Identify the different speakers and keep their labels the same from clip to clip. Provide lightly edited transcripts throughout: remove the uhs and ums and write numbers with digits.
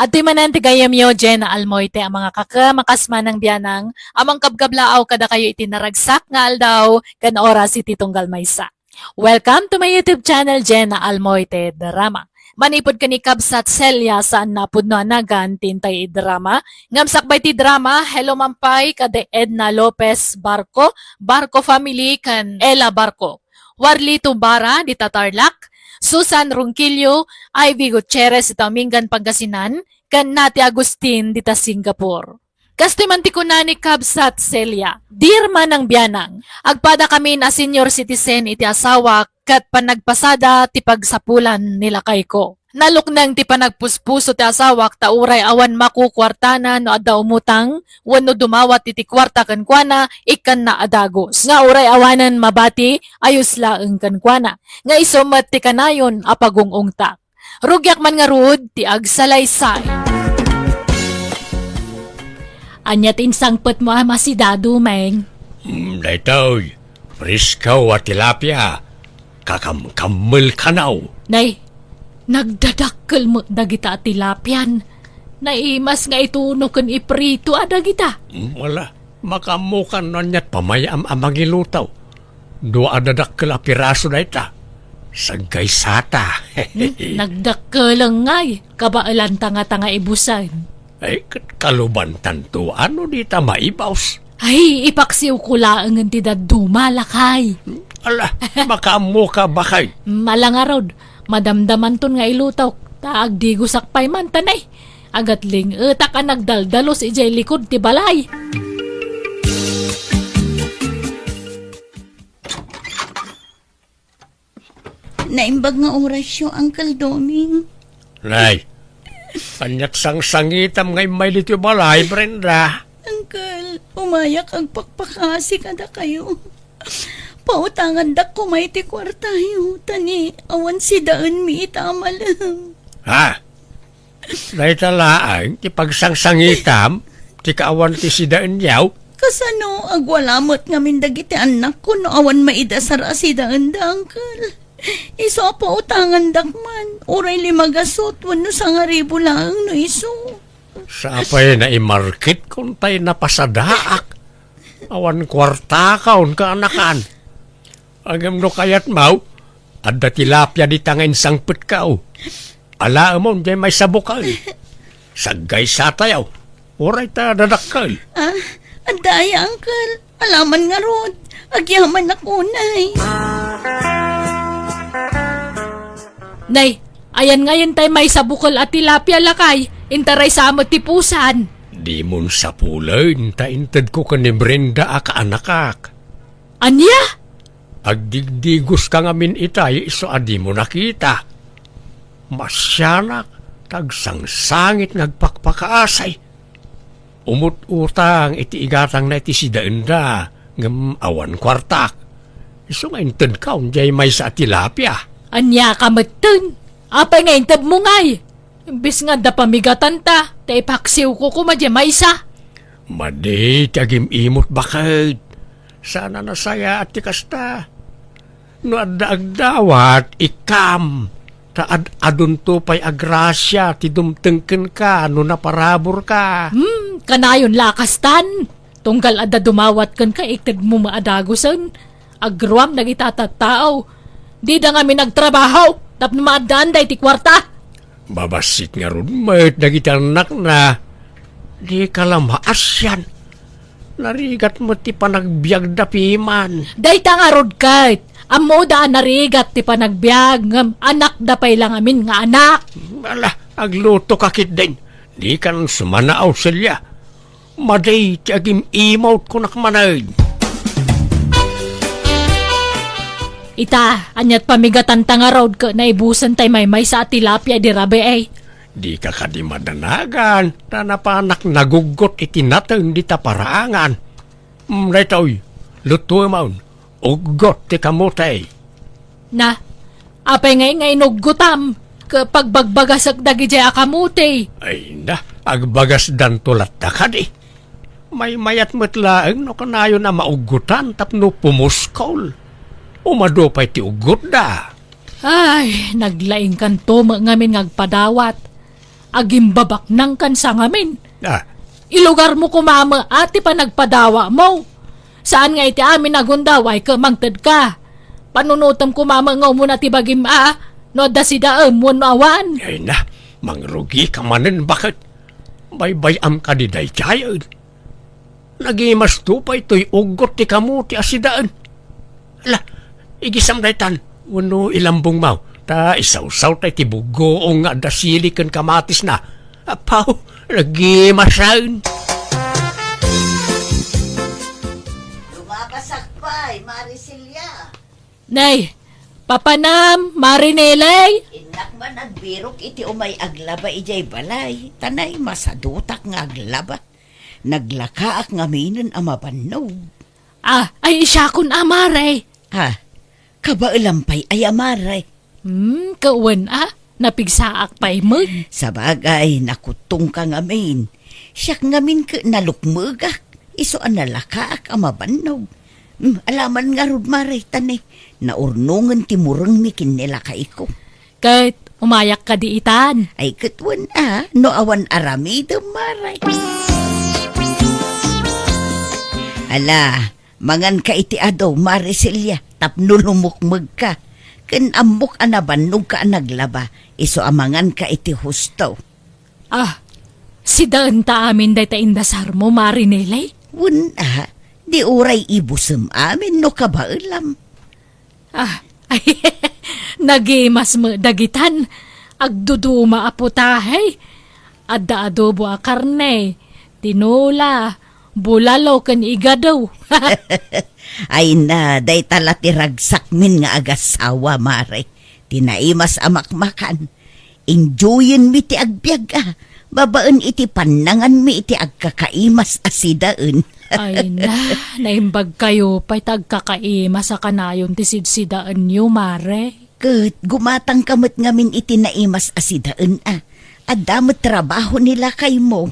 Speaker 1: At di mananti gayam yo, Jen, almoyte ang mga kakamakasman ng biyanang, amang kabgablaaw kada kayo itinaragsak nga aldaw, kan oras iti tunggal maysa. Welcome to my YouTube channel, Jen Almoyte Drama. Manipod ka ni Kabsat Celia saan napod no anagan tintay drama. Ngamsakbay ti drama, hello mampay kade Edna Lopez Barco, Barco family kan Ella Barco. Warli Tumbara di Tatarlac, Susan Ronquillo, Ivy Gutierrez ita Mingan Pangasinan, kan Nati Agustin dita Singapore. Kastimanti ko na ni Kabsat Celia, dirma ng biyanang, agpada kami na senior citizen iti asawa kat panagpasada ti pagsapulan nila kay ko. Naluknang ti panagpuspuso ti asawak ta uray awan makukwartana no adda umutang, wano dumawat iti kwarta kankwana ikan na adagos. Nga uray awanan mabati ayos laeng kankwana. Nga isumat ti kanayon apagungungtak. Rugyak man nga rud ti agsalaysay. Anyat insangpet mo ama si Dadu, Meng.
Speaker 2: Daytoy, friskaw at tilapia. Kakamkamil ka naw.
Speaker 1: Nay, nagdadakkel mo dagita at tilapyan. Naimas nga ituno kan iprito adagita.
Speaker 2: Wala, makamukan na niya't pamayam amang ilutaw. Dua adadakkel a piraso na ita. Sagay sata.
Speaker 1: Nagdakkel lang ngay, kabaalan tanga-tanga ibusan.
Speaker 2: Ay, kaluban tanto, ano di ta maibaws?
Speaker 1: Ay, ipaksiw ko laang ti Dadu malakay.
Speaker 2: Ala, makamuka bakay.
Speaker 1: Malangarod, madamdaman ton nga ilutaw, taag di gusakpay man tanay. Agatling, eta ka nagdaldalos ijay likod ti balay.
Speaker 3: Naimbag nga orasyo, Uncle Doming.
Speaker 2: Nay, kanyat sang-sangitam ngay may lito balay, Brenda.
Speaker 3: Uncle, umayak ang pakpakasi kada kayo. Pautangan dak kumay ti kwartayo. Tani, awan si daan mi itamalang.
Speaker 2: Ha? Naitalaang, ti pagsang-sangitam, ti kaawan ti sidaan yaw.
Speaker 3: Kasano, agwalamot ngamin dagiti anak ko no awan maidasara si daan da, Uncle. Iso pautangan dakman. Uray limagasot, wano sa nga ribo lang no iso.
Speaker 2: Sa apay na imarket kung tayo napasadaak. Awan kwarta kaon ka anakan. Agam no kayat mau, adda tilapia di tangain sangpet kao. Ala mo, di may sabukal. Sagay sa tayaw. Oray ta dadakal.
Speaker 3: Ah, adaya, Uncle. Alaman nga rod. Agyaman ako, Nay.
Speaker 1: Nay, ayan ngayon tayo may sabukol at tilapia lakay. Intaray sa amot tipusan.
Speaker 2: Di mon sa pulain, taintad ko ka ni Brenda aka anakak.
Speaker 1: Anya?
Speaker 2: Agdigdigos ka ngamin itay, iso adi mo nakita. Masyanak, tagsangsangit nagpakpakaasay. Umut-utang iti igatang na iti si Daenda, ngam awan kwartak. Iso nga intad ka, unjay may sa tilapia.
Speaker 1: Anya ka matun. Apay nga intab mo ngay. Imbis nga da pamigatan ta, tay paksiw ko kumadya maysa.
Speaker 2: Madi, tagim imot bakit. Sana nasaya at tikasta. No adda-agdawat, ikam. Taad adun to pa'y agrasya, ti dumtengken ka, no naparabor ka.
Speaker 1: Kanayon lakastan. Tunggal adda dumawat kan ka, iktad mo maadagusan. Agruam nagitatatao. Di da nga mi nagtrabaho, tapno maadaan day ti kwarta.
Speaker 2: Babasit nga ron, mayt nagitanak na. Di ka lang maasyan. Narigat mo ti panagbiag da piman.
Speaker 1: Day ta nga rod kahit. Amo da narigat ti panagbiag ngam anak da pay lang amin nga anak.
Speaker 2: Ala, agluto kakit din. Di ka nang sumanaaw silya. Maday ti agim imot ko nakmanay.
Speaker 1: Ita, anyat pamigatan ta nga road ka na ibusan tay may sa tilapia di rabe ay.
Speaker 2: Di ka kadi madanagan. Na napanak nagugot itinatang di ta paraangan. Retoy, luto maun. Ugot ti kamutay.
Speaker 1: Na, apay ngay nugutam. Kapag bagbagasak dagi jay akamuti.
Speaker 2: Ay na, agbagas dan tulat na ka di. May mayat matlaang no kanayo na maugutan tapno pumuskol. Umadopay ti ugot da.
Speaker 1: Ay, naglaing kanto ngamin ngagpadawat. agimbabak nang kansa ngamin.
Speaker 2: Ah,
Speaker 1: Ilugar mo kumama ati pa nagpadawa mo. Saan nga iti amin nagundaway ka mangtad ka. Panunutam kumama nga mo na tibagim no da si daam mo awan.
Speaker 2: ay na, mangrugi ka manin, bakit? Baybayam ka di day chayan. Nagimas tupay to'y ugot ti kamu ti asidaan. Ala, igisam daytan, wano ilambong mau. Ta isaw-saw tay ti bugo nga dasili ken kamatis na. Apaw, nagimasan.
Speaker 3: Lumakasakpay, Marisilya.
Speaker 1: Nay, papanam, marinelay.
Speaker 3: Inak man nagbirok iti umay aglaba ijay balay. Tanay masadutak nga aglaba. Naglakaak nga minin amabannog.
Speaker 1: Ay siya kun amare.
Speaker 3: Ha, kabaulampay ay amaray.
Speaker 1: Kawan napigsaak pa'y mo.
Speaker 3: Sa bagay, nakutong ka ngamin. Siyak ngamin ka nalukmugak. Iso ang nalakaak amabannog. Alaman nga rod maray tanay. Naurnungan timurang mikin nila kaiko.
Speaker 1: Kahit umayak ka di itan.
Speaker 3: Ay katwan no awan aramido maray. Ala, mangan ka iti adaw, Marisilya, tapno lumukmag ka. Ken amok anabannog ka naglaba, iso amangan ka iti husto.
Speaker 1: Si daan ta amin day ta indasar mo, marinelay.
Speaker 3: Wuna, di uray ibusem amin no kabailam.
Speaker 1: Ay, nagimas mo dagitan. Agduduma aputahay. Adda adobo a karne. Tinula. Bulalo kan igadaw.
Speaker 3: Ay na, day tala tiragsak min nga agasawa, mare. Tinaimas amakmakan. Enjoyin mi ti agbyag Babaan iti panangan mi iti agkakaimas asidaan.
Speaker 1: Ay na, naimbag kayo pa'y tagkakaima sa kanayon ti sidsidaan nyo, mare.
Speaker 3: Kat gumatang kamot ngamin iti naimas asidaan At damot trabaho nila kay mo.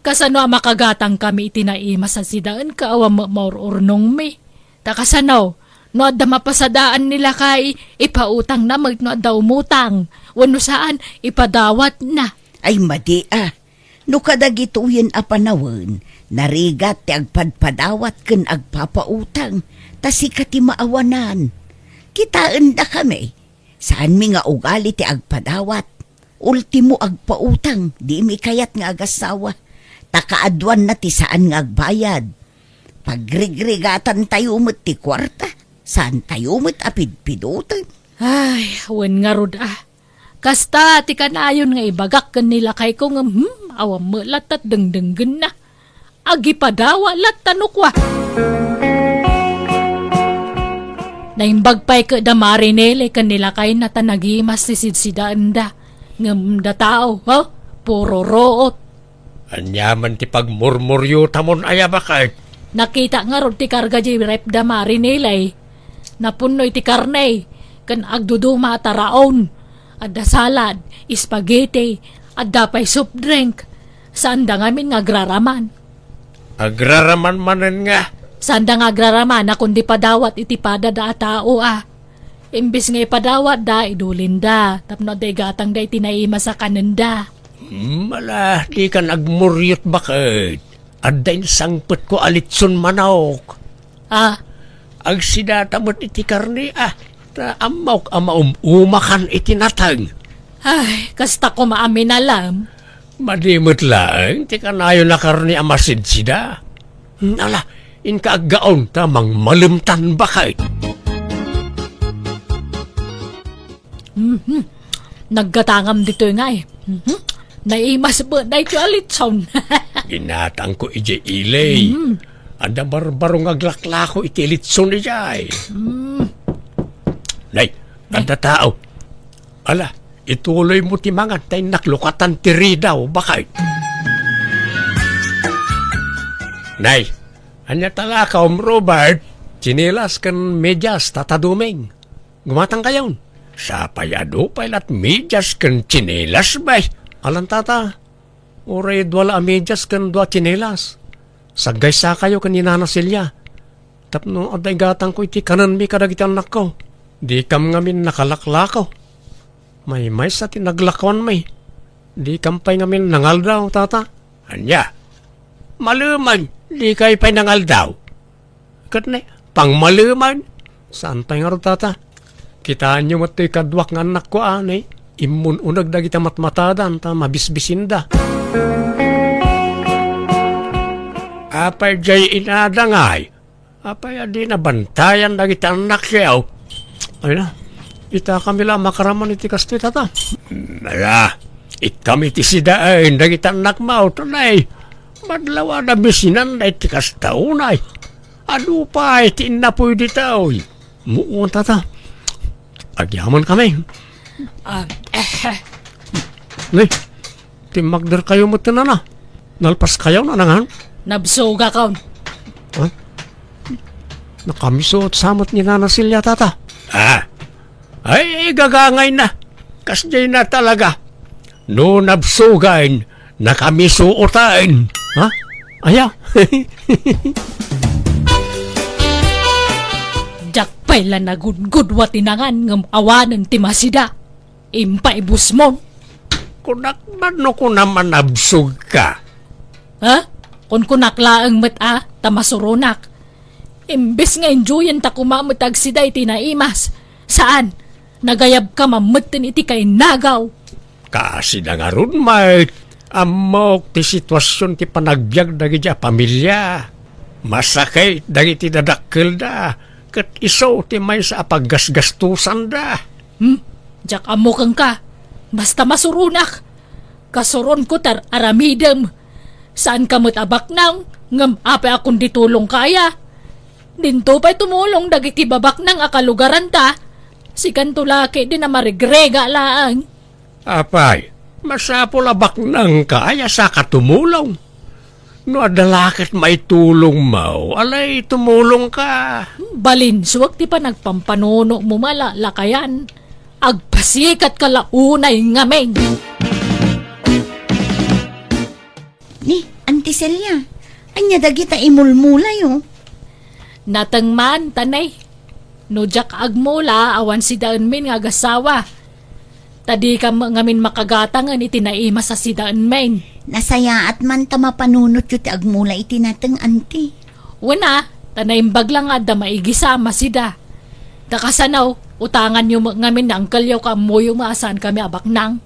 Speaker 1: Kasano makagatang kami iti naima sa sidaan kaawa maururnong mi. Takasano, no adda mapasadaan nila kay ipautang na no adda umutang. Wano saan ipadawat na.
Speaker 3: Ay madi no kadagituyen a panawon, narigat ti agpadpadawat ken agpapautang, tasika ti maawanan. Kitaan da kami, saan mi nga ugali ti agpadawat, ultimo agpautang, di mi kayat nga agasawa, takaadwan na ti saan nga agbayad. Pagrigregatan tayo mo't ti kwarta, saan tayo mo't apidpidutan.
Speaker 1: Ay, wen nga rod Kasta ti kanayon nga ibagak kan nila kay ko nga awam mo latat dengdenggen na. Agi padawa lat tanukwa. Naimbag pa'y ka da marinele kan nila kay natanagimas si sidsidaan da. Ngam da tao, puro root.
Speaker 2: Anyaman ti pagmurmuryo tamon aya bakit?
Speaker 1: Nakita nga rod ti karga di rep da marinele. Napunoy ti karne, kan agduduma taraon. Adda salad, spaghetti, adda pa'y soup drink. Saan da ngamin nga agraraman?
Speaker 2: Agraraman manen nga.
Speaker 1: Saan da nga agraraman na kundi padawat iti pada da tao Imbis nga ipadawat da, idulin da. Tapno da gatang da itinaima sa kananda.
Speaker 2: Mala, di ka nagmuryot bakit? Adda sangpet ko alitson manok. Agsidatamot iti karni amawk umakan itinatag.
Speaker 1: Ay, kasta ko maamin alam.
Speaker 2: Madimot lang, ti kanayo na karni amasid sida. Ala, inkaagaon tamang malimtan bakit?
Speaker 1: Naggatangam dito nga Naimas ba na ito alitson?
Speaker 2: Ginatang ko ije ilay. Anda barbarong aglaklako iti litson ijay. Nay, kada tao. Ala, ituloy mo ti mangan tay naklukatan ti ridaw, bakit? Nay, anya tala ka Robert, chinilas kan medyas tataduming. Gumatang kayon. Sa payado pailat medyas kan chinilas bay. Alan tata, oray dwala medyas kan dua chinilas. Sagay sa kayo kanina na silya. Tapno aday gatang ko iti kanan mi kadagitan nako. Di kam ngamin nakalaklakaw. May sa tinaglakawan may. Di kampay ngamin nangal daw, tata. Anya, maluman, di kay pay nangal daw. Kat ne, pang maluman. Saan tayo nga ro, tata? Kitaan nyo mato'y kadwak nga anak ko, anay. Imun unag da kita matmatadan, ta mabisbisin da. Apay jay inadangay. Apay adi na bantayan da kita anak siyaw. Ay na, ita kami lang makaraman iti kastoy, tata. Nala, ikami ti sidain da kita anak mao, tunay. Madlawa na bisinan da iti kastaunay. Ano pa, iti inapoy di tao. Muon, tata. Agyaman kami. Nay, timagder kayo mo tinana. Nalpas kayo na nangan.
Speaker 1: Nabsuga kaon.
Speaker 2: Nakamisot samot ni Nana Silya, tata. Ay, gagangay na. Kasjay na talaga. No nabsugain, nakamisuotain. Ha? Aya.
Speaker 1: Jakpay la nagudgud wa tinangan ngam awanan ti masida. Impay busmon.
Speaker 2: Kunakman no ko naman nabsug ka.
Speaker 1: Ha? Kung kunaklaang mata, tamasurunak. Imbes nga enjoyan ta kumamutag siday tinaimas. Saan? Nagayab ka mamutin iti kay nagaw.
Speaker 2: Kasi na nga ron, may amok ti sitwasyon ti panagbiag dagi dya pamilya. Masakay dagi ti dadakkel da. Kat iso ti may sa paggasgastusan da.
Speaker 1: Jak amukang ka. Basta masurunak. Kasuron ko tar aramidem. Saan ka mutabak nang? Ngam ape akong ditulong kaya. Dinto pa'y tumulong dagiti babak nang akalugaran ta. Si kantulaki din na marigrega laang.
Speaker 2: Apay, masapol abak nang kaya sa katumulong. No adalakit may tulong mo, alay tumulong ka.
Speaker 1: Balinsuwag ti pa nagpampanuno mo malalakayan. Agpasikat ka launay ngamen.
Speaker 3: Ni, Auntie Celia, anya dagita imulmulay oh.
Speaker 1: Natangman, tanay. No jak agmula, awan si daan min nga gasawa. Tadi ka ngamin makagatangan iti naima sa si daan min.
Speaker 3: Nasaya at man ta mapanunot yu ti agmula iti nateng auntie.
Speaker 1: Una, tanaimbag lang nga da maigisama sida. Takasanaw, utangan yung ngamin na ang kalyaw ka mo yung maasahan kami abaknang.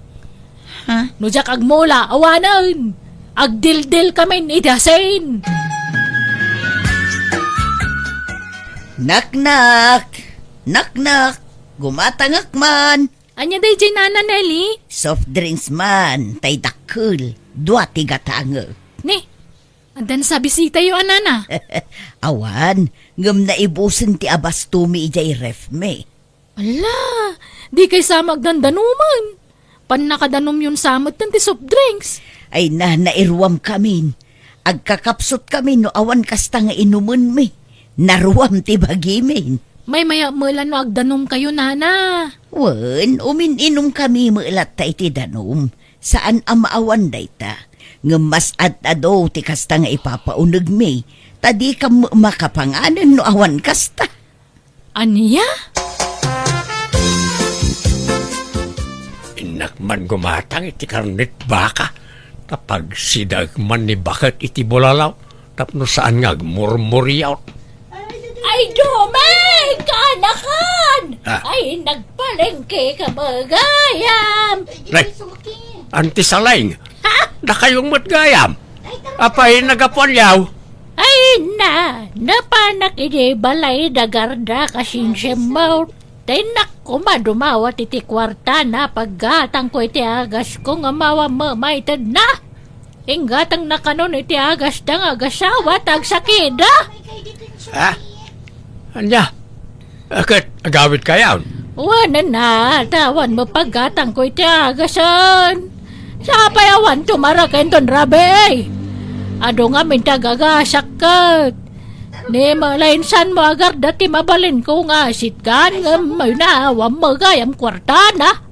Speaker 3: Ha?
Speaker 1: No jak agmula, awanan. Agdildil kami idasin.
Speaker 3: Nak-nak! Nak-nak! Gumatangak man!
Speaker 1: Anya day jay nana Nelly?
Speaker 3: Soft drinks man, tay dakkel, dua tiga tangel.
Speaker 1: Ni, andan sa bisita yung anana.
Speaker 3: Awan, ngam na ibusin ti abastumi ijay ref me.
Speaker 1: Ala, di kay sa magdandanuman. Pan nakadanom yung samot ng ti soft drinks.
Speaker 3: Ay nairwam kamin. Agkakapsot kami no awan kasta nga inumun me. Naruwam ti bagimin.
Speaker 1: May maya mula no agdanom kayo nana.
Speaker 3: Wen, umininom kami maalat ta iti danom. Saan ang maawan dayta? Ngemas at ado ti kasta nga ipapaunag me. Tadi ka makapanganan no awan kasta.
Speaker 1: Aniya?
Speaker 2: Inakman gumatang iti karnit baka. Tapag sidagman ni bakat iti bulalaw. Tapno saan nga agmurmuryaw.
Speaker 1: Ay, dumay! Kaanakan!
Speaker 2: Ay,
Speaker 1: nagpalengke ka magayam!
Speaker 2: Nay, anti salayng. Na kayong matgayam. Apay nagapolyaw.
Speaker 1: Ay, napanak iti balay dagarda kasinsim mo. Tinak ko madumawat iti kwarta na paggatang ko iti agas ko nga mawa mamaitad na. Inggatang nakanon iti agas dang agasawa tagsakida.
Speaker 2: Anya? Akit, agawit kayaw.
Speaker 1: Wala na, tawan mo paggatang ko iti agasan. Sa payawan tumarakin ton rabe. Ado nga mintagagasak kat. Ni malainsan mo agar dati mabalin ko nga sitkan nga may naawam magayam kwarta na.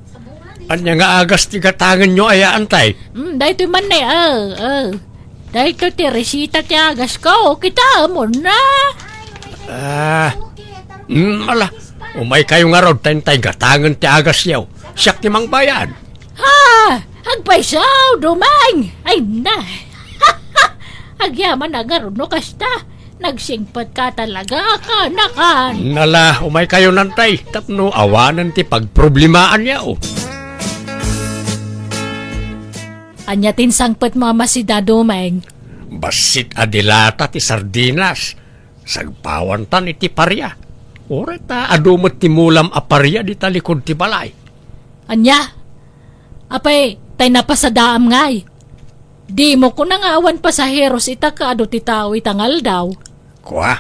Speaker 2: Anya nga agas ti katangan nyo ay antay.
Speaker 1: Dahito man na dahito ti resita ti agas ko, kita mo na.
Speaker 2: Ala, umay kayo nga rod tayong katangan ti agas yaw. Siyak ti mang bayan.
Speaker 1: Ha! Agpaisaw, dumang! Ay na! Agyaman na garon no kasta. Nagsingpat ka talaga ka nakan.
Speaker 2: Nala, umay kayo nantay. Tapno awanan ti pagproblimaan niya o.
Speaker 1: Anya tinsangpat mama si Dadumeng.
Speaker 2: Basit adilata ti sardinas. Sagpawan tan iti parya. Oreta adumot ti mulam a parya di talikod ti balay.
Speaker 1: Anya? Apay, tay napasadaam ngay. Di mo ko nangawan pasaheros ita ka ado ti tao itangal daw.
Speaker 2: Kwa,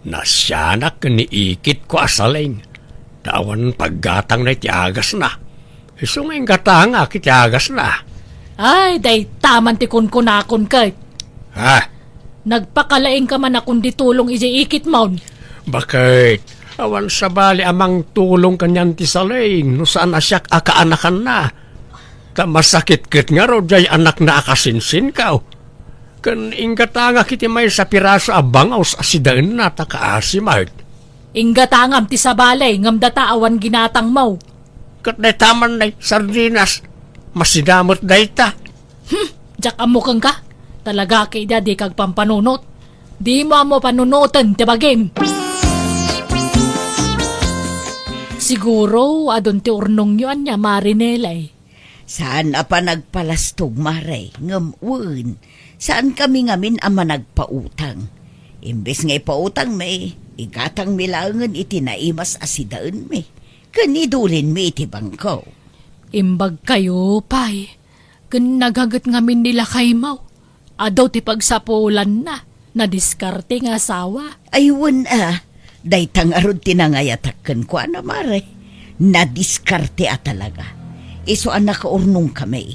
Speaker 2: nasyanak ni ikit ko asaling. Tawan paggatang na itiagas na. Isungay gatang akitiagas na.
Speaker 1: Ay, day taman ti kunkunakon kay.
Speaker 2: Ha?
Speaker 1: Nagpakalaing ka man akong ditulong iji ikit maun.
Speaker 2: Bakit? Awan sa bali amang tulong kanyan ti saling. No saan asyak akaanakan na. Ta masakit-kit nga ro jay anak na akasinsin ka. Kan ingatanga kiti may sa piraso abangaw sa asidaan na takaasimart.
Speaker 1: Ingatangam ti sabalay ngam dataawan ginatang mau.
Speaker 2: Kat day taman day sardinas. Masidamot day ta.
Speaker 1: Jak amukang ka. Talaga kay dadi kag pampanunot. Di mo amo panunutan ti bagim. Siguro adon ti urnong yun niya marinelay.
Speaker 3: Saan pa nagpalastog, Maray? Ngamwen. Saan kami ngamin ama nagpautang? Imbes nga ipautang may, ikatang milangan itinaimas asidaan may. Kanidulin may iti bangko.
Speaker 1: Imbag kayo, pay. Kan nagagat ngamin nila kay mau. Adaw ti pagsapulan na. Nadiskarte nga asawa.
Speaker 3: Aywan day tangarod tinangayatakkan ko na, Maray. Nadiskarte talaga. Iso anak urnong kami.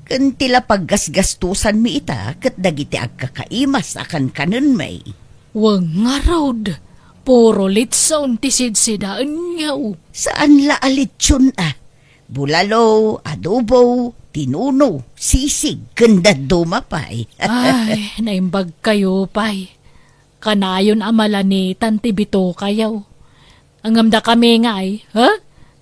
Speaker 3: Kan tila paggasgastusan mi ita, kat dagiti agkakaimas akan kanon may.
Speaker 1: Wang nga rod. Puro litson ti sidsidaan nga o.
Speaker 3: Saan la alitsyon Bulalo, adobo, tinuno, sisig, kanda dumapay.
Speaker 1: Ay, naimbag kayo, pay. Kanayon amala ni Tantibito kayaw. Angamda kami nga ay, ha?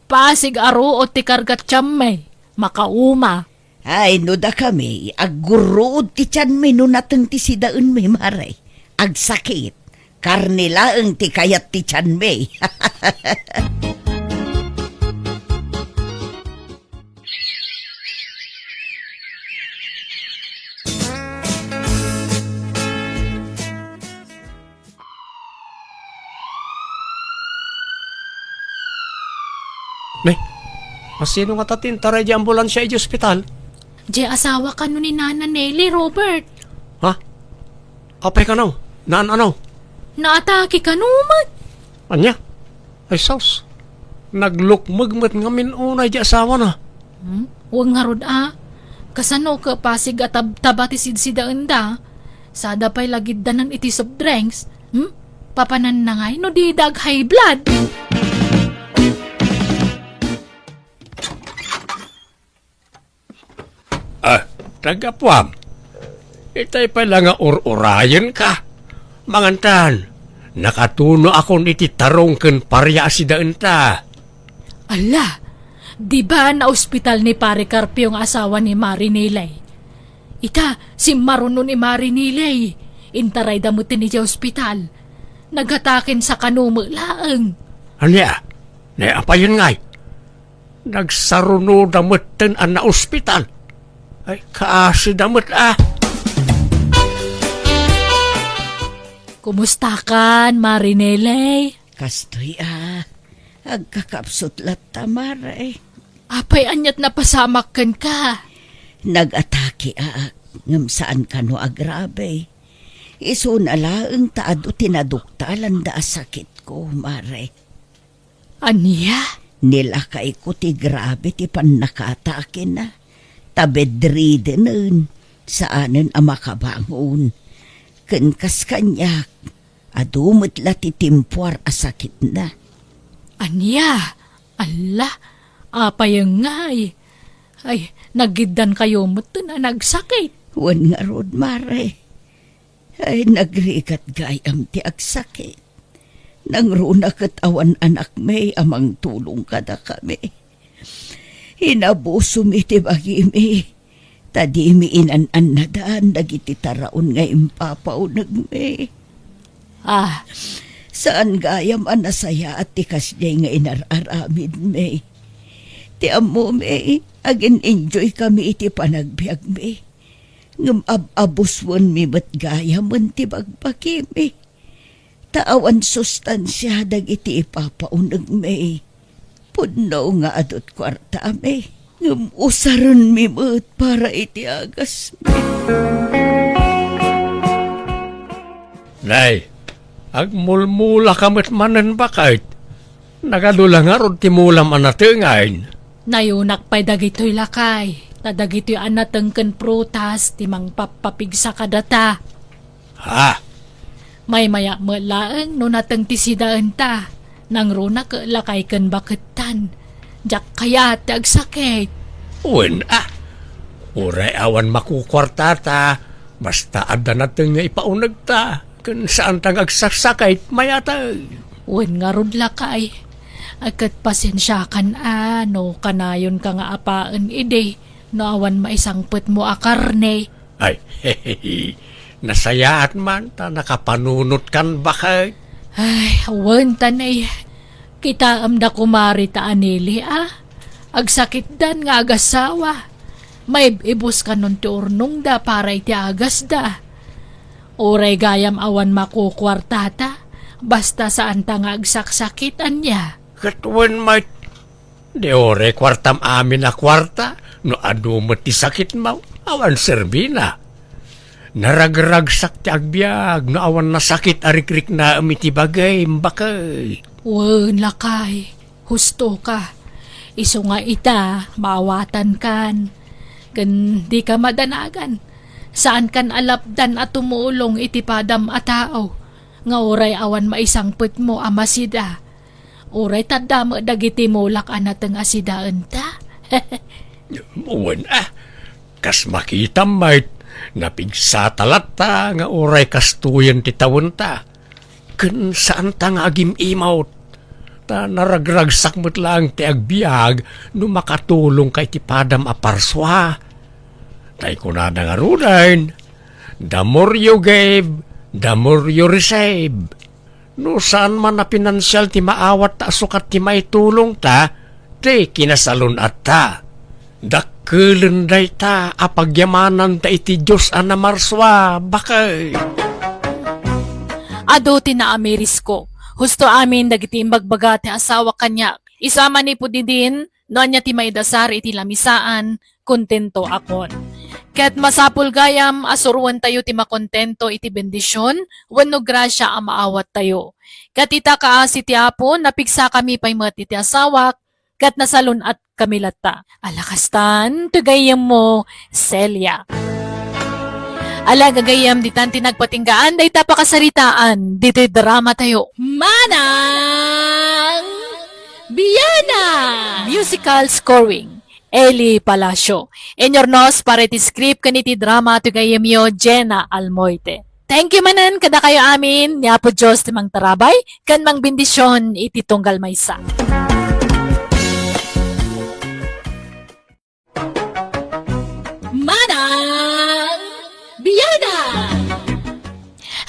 Speaker 1: Pasig aro o ti kargat tiyamay. Makauma.
Speaker 3: Ay, no da kami, agguruod ti tiyan may no natang ti sidaan may, Maray. Agsakit, karnilaang ti kayat ti tiyan may.
Speaker 2: Nay, masino nga tatin taray di ambulansya iti ospital?
Speaker 1: Di asawa ka no ni Nana Nelly, Robert.
Speaker 2: Ha? Apay ka no? Naan ano?
Speaker 1: Naatake ka numan.
Speaker 2: Anya? Ay saus. Naglukmagmat nga minunay di asawa na.
Speaker 1: Huwag nga rod Kasano ka pasig at tabati sidsidaan da. Sada pa'y lagid danan iti soft drinks. Papanan na ngay no di dag high blood.
Speaker 2: Tagapwam. Itay pala nga urayan ka. Mangantan, nakatuno akong iti tarong ken parya asidaan ta.
Speaker 1: Ala, di ba na ospital ni Pare Carpio ang asawa ni Marinilay? Ita, si Maruno ni Marinilay. Intaray damutin ni ospital. Naghatakin sa kanumo laang.
Speaker 2: Anya? Apayon ngay. Nagsaruno damutin ang na ospital. Ay, kaasi damot
Speaker 1: Kumusta kan, Marinelay?
Speaker 3: Kastoy agkakapsot latta, Maray.
Speaker 1: Apay anyat napasamak kan ka.
Speaker 3: Nag-atake ngam saan ka no agrabe. Iso nalaang taado tinaduktalan da sakit ko, Maray.
Speaker 1: Anya?
Speaker 3: Nilakay ko ti grabe ti panakatake na. Tabedriden nun, saanan ang makabangon. Kankas kanyak, adumot la ti timpuar asakit na.
Speaker 1: Anya? Ala, apayang ngay. Ay, nagidan kayo mo na nagsakit.
Speaker 3: Wan nga rod, Mare. Ay, nagrigat gayam ti agsakit. Nang runa kat awan anak may amang tulong kada kami. Hinabusom iti bagimi. Tadimi inan-an na daan dagiti taraon nga impapaunag me.
Speaker 1: Ah,
Speaker 3: Saan gayam an nasaya at tikas niya nga inararamid me. Ti amo me, agin enjoy kami iti panagbiag me. Ngam abuswan mi mat gayam man ti bagbaki me. Taawan sustansya dagiti ipapaunag me. Puno nga adot kwarta me. Ngam usaron mi mat para iti agas me.
Speaker 2: Nay, agmulmula kamit manen bakit? Nagadula nga ron timulam anatingain.
Speaker 1: nayunak pa'y dagitoy lakay. Tadagitoy anatengken prutas timang papapigsa kadata.
Speaker 2: Ha?
Speaker 1: May maya melaeng no nateng tisidaan ta. Nang runa ke lakay ken baketan. Jak kaya tag sakit.
Speaker 2: Uwen Uray awan makukwarta ta. Basta ada natin nga ipaunag ta. Kung saan tang agsasakay mayata.
Speaker 1: Wen nga rod lakay. Agkat pasensya kan no kanayon ka nga apaan ide. No awan maisangpet mo a karne.
Speaker 2: Ay, hehehe. Nasayaat man ta nakapanunot kan bakit?
Speaker 1: Ay, awan tanay. Kita amda kumari ta anili Agsakit dan nga agasawa. May ibus ka nun ti urnong da para iti agas da. Oray gayam awan makukwartata. Basta saan ta nga agsaksakitan niya.
Speaker 2: Katwen may de ore kwartam amin na kwarta. No adumot ti sakit mo. Awan serbina. Naragragsak ti agbyag. No awan na sakit arikrik na amiti bagay mbakay.
Speaker 1: Wen lakay, husto ka. Iso nga ita, maawatan kan. Gan di ka madanagan. Saan kan alapdan at tumulong iti padam a tao. Nga oray awan maisangput mo amasida. Oray tadam dagiti mulak anateng asidaan ta.
Speaker 2: Uwan kas makita may napigsatalat ta nga oray kastuyan ti tawon ta. Kun saan ta nga agim imawt. Ta naragragsak mo't lang ti agbiag no makatulong kay ti padam a parswa. Tay ko na nga runain. The more you give, the more you receive. No saan man na pinansyal ti maawat ta sukat ti may tulong ta, ti kinasalun at ta. Dakkelin day ta apagyamanan ta iti Diyos ana marswa, bakay.
Speaker 1: Ado tinaameris ko. Husto amin dagiti imbagbaga ti asawa kanya. Isama ni po din, noan niya ti maidasar iti lamisaan, kontento akon. Ket masapul gayam, asuruan tayo ti makontento iti bendisyon, wenno grasya ang maawat tayo. Ket ita kaasi ti apo, napigsa kami pa'y iti asawak, ket nasalun at kami lata. Alakastan, tugayam mo, Celia. Ala gagayam ditan tinagpatinggaan day tapakasaritaan dito'y drama tayo. Manang Biyana! Musical scoring. Eli Palacio. Enyornos para iti script kaniti drama tugayam yo Jenna Almoite. Thank you manan kada kayo amin ni Apo Diyos timang tarabay kan mang bendisyon iti tunggal maysa. Manang Biyana!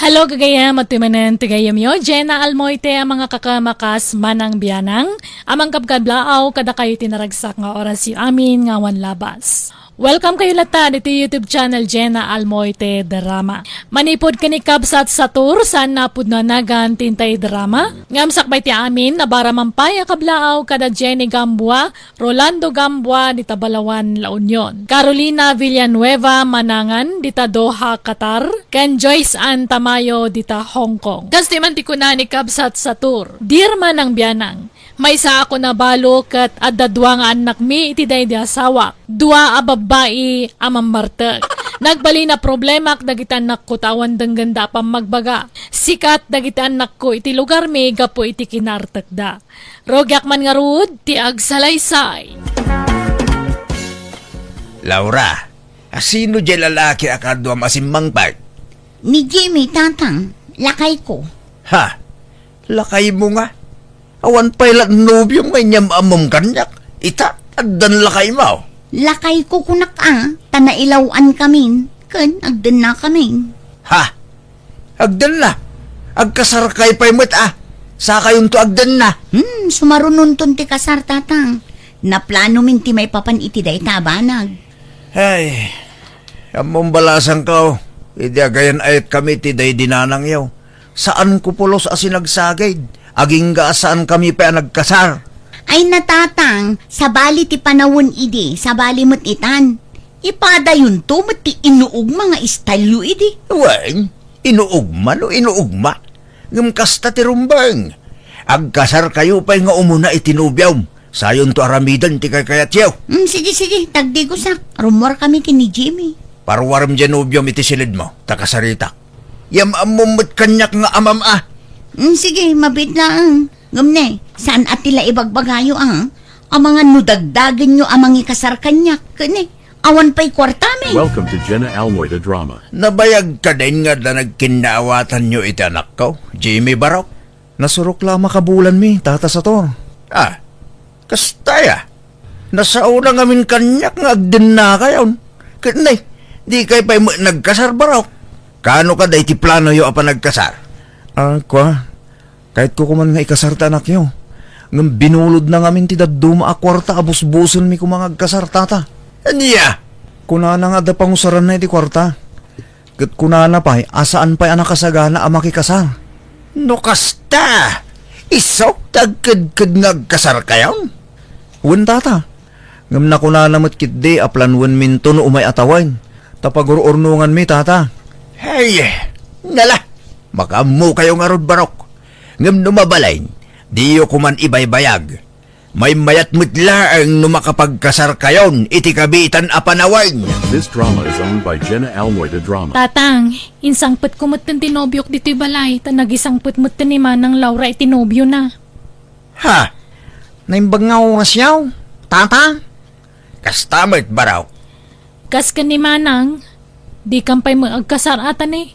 Speaker 1: Hello gagayam at tumanan tigayam yo, Jenna Almoite ang mga kakamakas manang biyanang, amang kapkadlaaw kada kayo tinaragsak nga oras yung amin nga wan labas. Welcome kayo lata dito YouTube channel Jenna Almoite Drama. Manipod kanikab sa tour saan napod na nagan tintay drama. Ngamsak bay ti amin na bara mampaya kablaaw kada Jenny Gambua, Rolando Gambua dita Balawan, La Union. Carolina Villanueva Manangan dita Doha, Qatar. Ken Joyce Ann Tamayo dita Hong Kong. Kasi man ti kunani kabsat sa tour. Dear manang biyanang, may sa ako na balo kat adda dua nga anak mi iti day di asawa. Dua a babae amang martag. Nagbali na problema dagiti anak ko tawan ganda pang magbaga. Sikat dagiti anak ko iti lugar mi gapo iti kinartag da. Rogyak man nga rud ti agsalaysay.
Speaker 4: Laura, sino dyan lalaki akadwa masimmang part?
Speaker 3: Ni Jimmy, tatang, lakay ko.
Speaker 4: Ha? Lakay mo nga? Awan pala nobyong may nyamamom kanyak. Ita, Addan lakay mo.
Speaker 3: Lakay ko kunak tanailawan kamin. Kan, agdan na kami.
Speaker 4: Ha? Agdan na. Agkasarkay pa'y mo't Sa kayon to agdan na.
Speaker 3: Sumarunon ton ti kasar tatang. Naplano min ti may papan iti day tabanag.
Speaker 4: Ay, among balasan ka. Idi agayan ayat kami ti day dinanang yaw. Saan ko pulos sinagsagid? Aging saan kami pa nagkasar?
Speaker 3: Ay natatang, sa bali ti panawon idi, sa bali mo't itan. Ipada yun to, ti inuog mga istalyo idi.
Speaker 4: Wen, inuugma no inuugma. Ngam kasta ti rumbang. Agkasar kayo pa'y nga umuna itinubyaw. Sayon to aramidan ti kayat yaw.
Speaker 3: Sige, tagdi ko sak. Rumor kami kini Jimmy.
Speaker 4: Parwaram dyan ubyom iti silid mo, takasarita. Yam amumot kanyak nga amam
Speaker 3: Sige, mabit lang. Ngamne, saan at tila ibagbagayo ang mga nudagdagan nyo amang ikasar kanyak. Kani, awan pa'y kwartame.
Speaker 5: Welcome to Jenna Almoida Drama.
Speaker 4: Nabayag ka din nga na nagkinaawatan nyo iti anak ko, Jimmy Barok.
Speaker 6: Nasurok lang makabulan mi, tata sa to.
Speaker 4: Kastaya. Nasauna ngamin kanyak nga agdin na kayon. Kanay, di kay pa'y nagkasar Barok. Kano ka day ti plano yo apa nagkasar?
Speaker 6: Kahit ko kuman nga ikasarta anak yo. Ngam binulod na ngamin ti daduma kwarta abus-buson mi kumangag kasar tata.
Speaker 4: Aniya?
Speaker 6: Kunana nga da pangusaran na iti kwarta. Kat kunana pa'y asaan pa'y anak kasagana ang makikasar.
Speaker 4: No kasta. Isok tagkad-kad nagkasar kayon?
Speaker 6: Wen tata. Ngam na kunana mo't kitdi aplanwan minto no umay atawain. Tapagururnungan mi tata.
Speaker 4: Hey, nala. Makamu kayo nga rod Barok. Ngam numabalain, diyo kuman ibaybayag. May mayat mutla ang numakapagkasar kayon, iti kabitan apanawan.
Speaker 5: This drama is owned by Jenna Almoida Drama.
Speaker 1: Tatang, insangpet ko mo't tinobyok dito'y balay, nagisangpet mo't ni Manang Laura itinobyo na.
Speaker 4: Ha?
Speaker 6: Naimbag nga oras yaw. Tata.
Speaker 4: Kastamit Barok.
Speaker 1: Kas ka ni Manang, di kampay magkasar atan eh.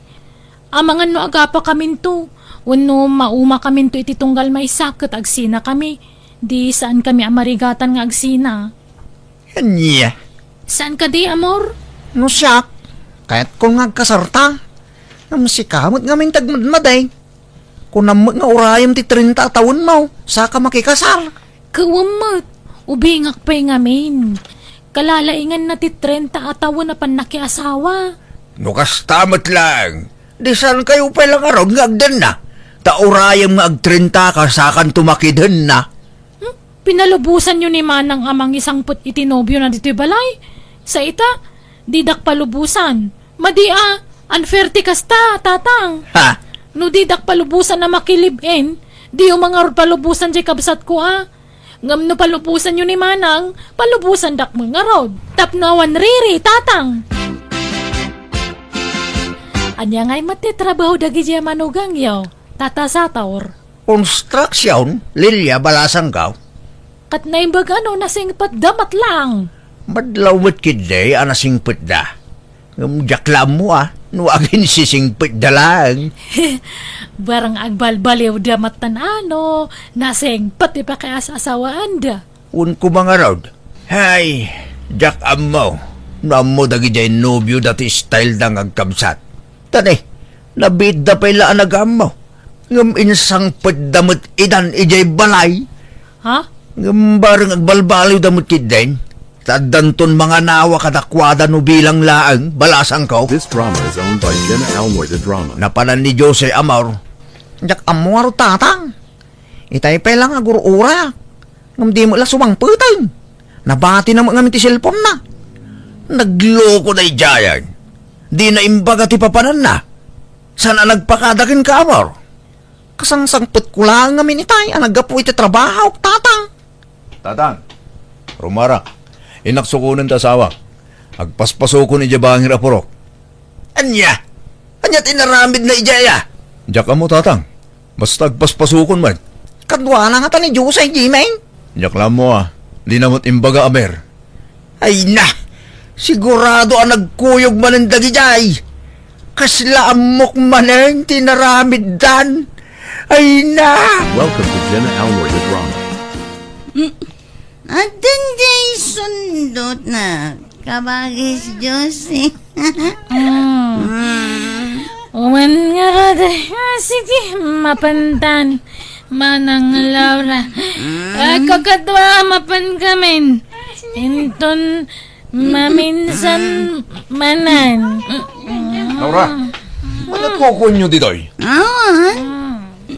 Speaker 1: Amangan no agapa kamin to. Wano mauma kamin to iti tunggal may sakit agsina kami. Di saan kami amarigatan nga agsina.
Speaker 4: Anya?
Speaker 1: Saan ka di, amor?
Speaker 6: No siyak. Kahit kung ngagkasarta. Ngam si kamot ngamin tagmadmaday. Kung namot nga urayam ti 30 taon mo, saka makikasar.
Speaker 1: Kawamot. Ubingak pa'y ngamin. Kalalaingan na ti 30 atawa na panakiasawa.
Speaker 4: No kastamit lang. Di saan kayo palang aron nga agdan na? Taurayam nga agtrinta ka sakan tumakidhan na.
Speaker 1: Pinalubusan nyo ni Manang amang isang put itinobyo na dito'y balay. Sa ita, didak palubusan. Madia, unfair ti kasta, tatang.
Speaker 4: Ha?
Speaker 1: No didak palubusan na makilibin, di yung mga palubusan di kabsat ko Ngam no palubusan nyo ni Manang, palubusan dak mga rod. Tapnawan riri, tatang. Anya nga'y matitrabaho dagi diya manugang yaw. Tata sa taor.
Speaker 4: Construction, Lilia balasang ka.
Speaker 1: Kat na imbag nasingpat damat lang.
Speaker 4: Madlawat kiday anasingpit da. Jaklam mo nuagin sisingpit da lang.
Speaker 1: Barang agbalbaliw damat nasingpat ipa kaya sa asawaan da.
Speaker 4: Un ko mga rod. Hay, jakam mo. Namo dagi jay nobyo dati style da ngagkabsat. Tani, nabid da pala anagam mo. Ngam insang damot idan ijay balay.
Speaker 1: Ha?
Speaker 4: Ngam barang agbalbaliw damot kidain. Tadanton mga nawa kadakwada no bilang laang balasang ko.
Speaker 5: This drama is owned by Jenna Almoida Drama.
Speaker 4: Napanan ni Jose Amor.
Speaker 6: Jak amwar tatang. Itay pa lang agurura. Ngam di mo la sumangputan. Nabati na mga ti cellphone na.
Speaker 4: Nagloko na ijayan. Di na imbaga ti papanan na. Sana nagpakadakin ka, Amor?
Speaker 6: Kasangsangput ko lang ngamin itay. Anagapo iti trabaho, tatang.
Speaker 4: Tatang, rumara. Inaksukunan ta asawa. Agpaspasuko ni Jabangir Apurok. Anya? Anya tinaramid na ijaya? Diyak mo, tatang. Basta agpaspasukon man.
Speaker 6: Kadwa na nga ta ni Diyos ay Jimeng.
Speaker 4: Diyak lang mo Di namot imbaga, Amer. Ay na! Sigurado ang nagkuyog man ang dagijay. Kasla amok man ang tinaramid dan. Ay na!
Speaker 5: Welcome to Jenna Almoida Drama.
Speaker 3: At day sundot na kabagis Josie.
Speaker 1: Uman nga kada. Sige, mapantan. Manang Laura. Kakadwa mapan kamin. Inton maminsan manan.
Speaker 4: Laura, ba't kukunyo ditoy?
Speaker 3: Awan,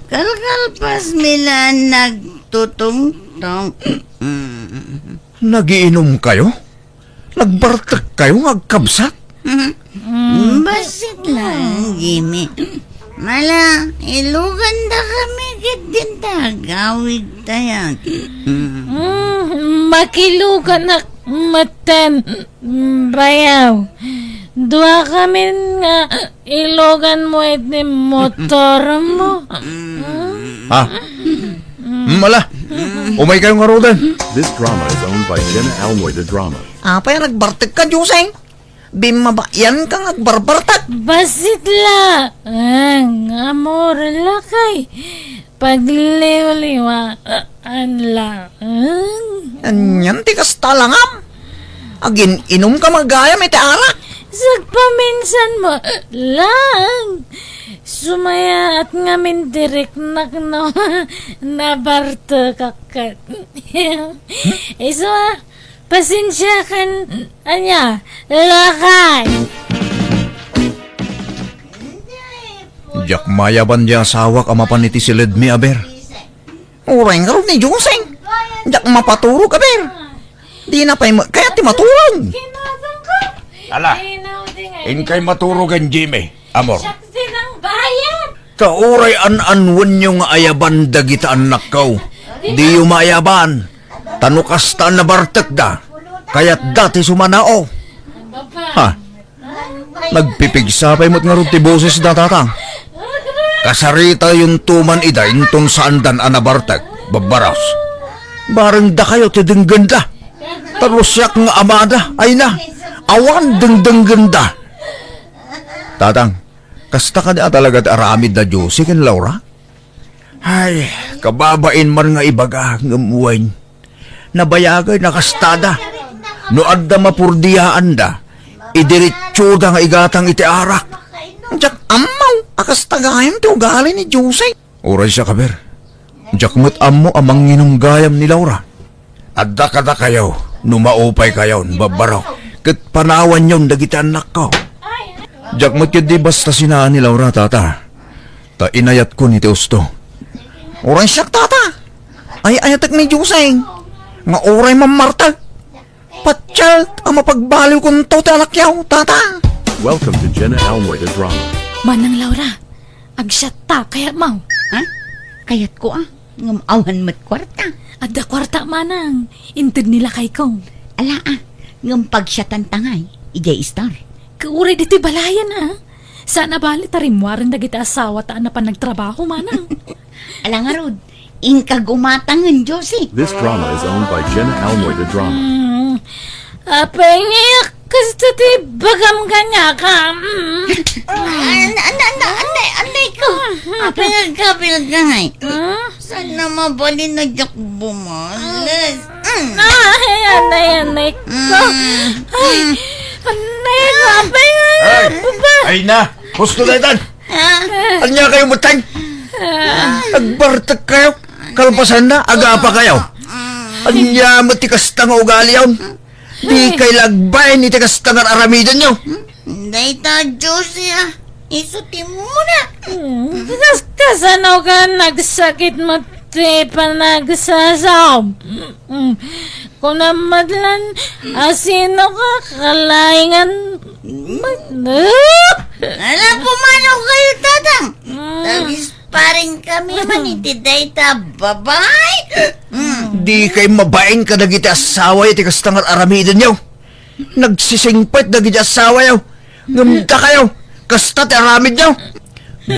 Speaker 3: kalkalpas mila nagtutungtong.
Speaker 4: Nagiinom kayo? Nagbartak kayo ngagkabsat?
Speaker 3: Basit lang, Jimmy. Mala, ilugan na kami din tagawid tayan.
Speaker 1: Makilugan na matan bayaw. Dua kami nga ilogan mo iti motor mo.
Speaker 4: Ha? Mala, umay kayong ngarudan.
Speaker 5: This drama is owned by Jenna Almoy the Drama.
Speaker 6: Apay nagbartik ka, Joseng. Bimabayan ka ngagbarbartak.
Speaker 1: Basit la. Ang amor lakay. Pagliw-liwaan la.
Speaker 6: Anyan, tikas talangam. Agin, inom ka magayam iti arak.
Speaker 1: Sagpaminsan mo lang. Sumaya at ngamin direk na barto kakat. Iso pasensya kan anya lakay.
Speaker 4: Jak mayaban di asawak amapan iti silid mi aber.
Speaker 6: Uray nga rin ni Joseng. Jak mapaturo ka, ber. Di na pa'y kaya ti matulong.
Speaker 4: Ala, inkay maturugan Jimmy, amor.
Speaker 1: Saksi ng bayan.
Speaker 4: Kauray an-anwan yung ayaban dagita anak kau. Di yung maayaban. Tanukasta na bartek da. Kaya't dati sumanao. Ha? Nagpipigsapay mo't nga rin ti boses da tatang. Kasarita yung tuman ida inton saan dan anabartek. Babaras. Barang da kayo ti dingganda. Tarusyak nga amada. Ay na. Awan dengdeng ganda. Tatang, kasta ka na talaga aramid na Josie ken Laura? Ay, kababain man nga ibaga ngamuwain. Nabayagay nakastada. No adda mapurdiyaan da. Idiritso da nga igatang iti arak.
Speaker 6: Jak amaw, akas tagayam ti ugali ni Joseng.
Speaker 4: Oray siya kaber. Jak mo't amo amang ginunggayam ni Laura. Adda kada kayo, numaupay kayo, babaraw. Kat panawan yun, dagiti anak ko. Jak mo't yun di basta sinaan ni Laura, tata. Ta inayat ko ni Teusto.
Speaker 6: Uray siyak, tata. Ay ayatak ni Joseng. Nga uray mamartag. Patsal, ang mapagbaliw kong to ti anak yaw, tata.
Speaker 5: Welcome to Jenna Almoy the Drama.
Speaker 1: Manang Laura. Agsyat ta kaya mau.
Speaker 3: Ha? Kayat ko ngamawan mat kwarta.
Speaker 1: Adda kwarta manang. Intid nila kay kong.
Speaker 3: Ala ngam pagsyatan tangay, ijay star.
Speaker 1: Kauray diti balayan Sana bali tarimwarin dagiti asawa taan na pa nagtrabaho manang.
Speaker 3: Ala nga rod, inka gumatangan, Josie.
Speaker 5: This drama is owned by Jenna Almoy the Drama.
Speaker 1: Apay ngayak kasi ti bagam kanya ka.
Speaker 3: Anday ko. Apa nagkapilag ka ngay? Sana mabalin na jak bumalas.
Speaker 1: Anay ko. Ay, anay ko. Apay ngayak.
Speaker 4: Ay na, gusto na itan. Anya kayo mutang? Agbartak kayo. Kalpasan na, aga pa kayo. Anya matikas nga ugali yun. Di kay lagbay ni tikas nga aramidan nyo.
Speaker 3: Day ta, Josie isuti mo na.
Speaker 1: Kasano ka nagsakit mo ti panagsasaw? Kung namadlan, asino ka kalaingan?
Speaker 3: Ala, pumanaw kayo, tatang. Tabis pa rin kami manitiday ta, babay.
Speaker 4: Di kay mabain ka nagiti asawa yung tikas nga aramidan nyo. Nagsisingpit nagiti asawa nyo. Ngamda kayo. Kasta ti aramid nyo.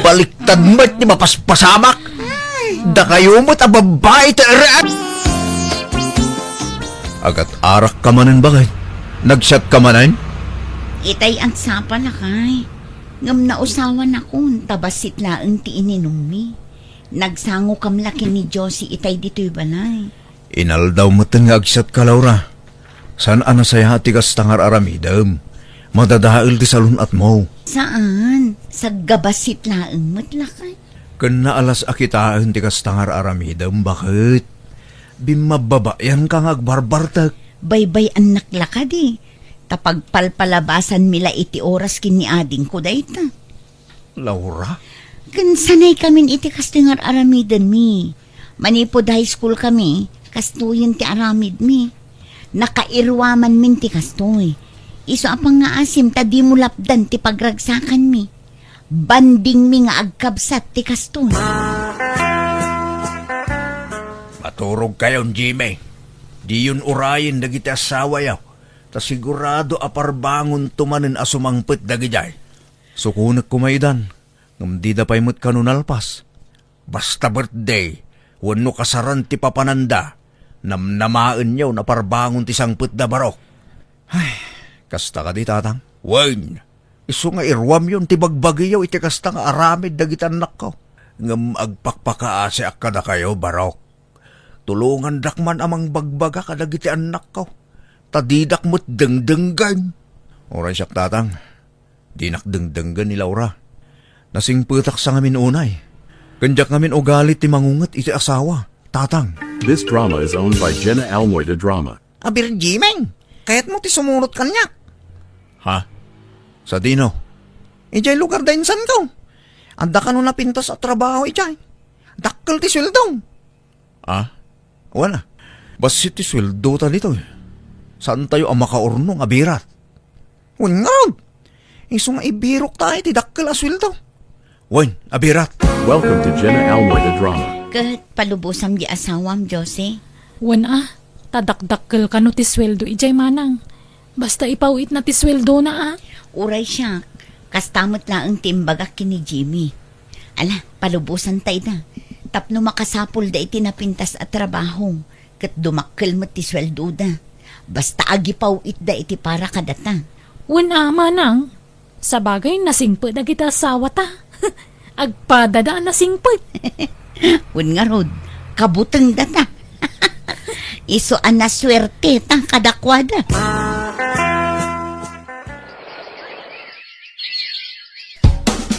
Speaker 4: Baliktad mo't ni mapaspasamak. Da kayo mo't ababay ti reat. Agat arak ka manan bakit? Nagsyat ka manan?
Speaker 3: Itay ang sapa na kay. Ngam na usawan ako, tabasit laang ti ininom mi. Nagsango kam laki ni Josie itay dito'y balay.
Speaker 4: Inaldaw mo nga agsat ka, Laura. Saan ana saya ti kas tangar aramidam? Madadail ti salunat mo.
Speaker 3: Saan? Sa gabasit laeng matlakay.
Speaker 4: Kena alas akitaan ti kas tangar aramidam, bakit? Bimababayan ka nga agbarbartak.
Speaker 3: Baybay ang naklaka di. Tapag palpalabasan mila iti oras kini ading ko dayta.
Speaker 4: Laura?
Speaker 3: Kan sanay kamin iti kastingar aramidan mi. Manipod high school kami, kastuyin ti aramid mi. Nakairwaman min ti kastoy. Iso apang nga asim, tadi mo lapdan ti pagragsakan mi. Banding mi nga agkabsat ti kastoy.
Speaker 4: Maturog kayon, Jimmy. Di yun urayin dagiti asawa yaw. Ta sigurado aparbangon tumanin asumangpet dagijay. Sukunak kumaydan. Ngam di da paymut kanunalpas. Basta birthday, wano kasaran ti papananda. Namnamaan yaw na parbangon ti sangpet da barok. Ay, kasta ka di tatang. Wayne, iso nga irwam yun ti bagbagi yaw iti kasta nga aramid dagitanak ko. Ngam agpakpakaase akka da kayo barok. Tulungan dakman amang bagbaga kadagiti anak ko. Tadidak mo't dengdenggan. Oray siyak tatang. Dinak dengdenggan ni Laura. Nasing putak sa ngamin unay. Kanjak ngamin ugalit ti mangungat iti asawa. Tatang.
Speaker 5: This drama is owned by Jenna Almoida Drama.
Speaker 6: Abir, Jimeng, kaya't mo ti sumunod kanyak.
Speaker 4: Ha? Sa dino?
Speaker 6: Ijay lugar da insan ko. Anda ka nun napintas at trabaho, ijay. Dakkel ti sweldo.
Speaker 4: Ah? Wala. Basit ti sweldo ta dito eh. Saan tayo ang makaurnong abirat?
Speaker 6: Wan nga rod. Iso nga ibirok tayo ti dakkel a sweldo.
Speaker 4: Wen, abirat.
Speaker 5: Welcome to Jenna Almoida Drama.
Speaker 3: Kat palubusam di asawam, Jose.
Speaker 1: Wan tadakdakkel ka no ti sweldo ijay manang. Basta ipawit na ti sweldo na
Speaker 3: Uray siya, kastamot lang ang timbagak kini Jimmy. Ala, palubusan tayo na. Tapno makasapol da iti napintas at trabaho. Kat dumakkel mo ti sweldo da. Basta agipawit da iti para kadata.
Speaker 1: Wan manang. Sa bagay nasingpet na kita asawa ta. Agpadadaan nasingpet.
Speaker 3: Wan nga rod, kabuteng data. Iso ana swerte tang kadakwada.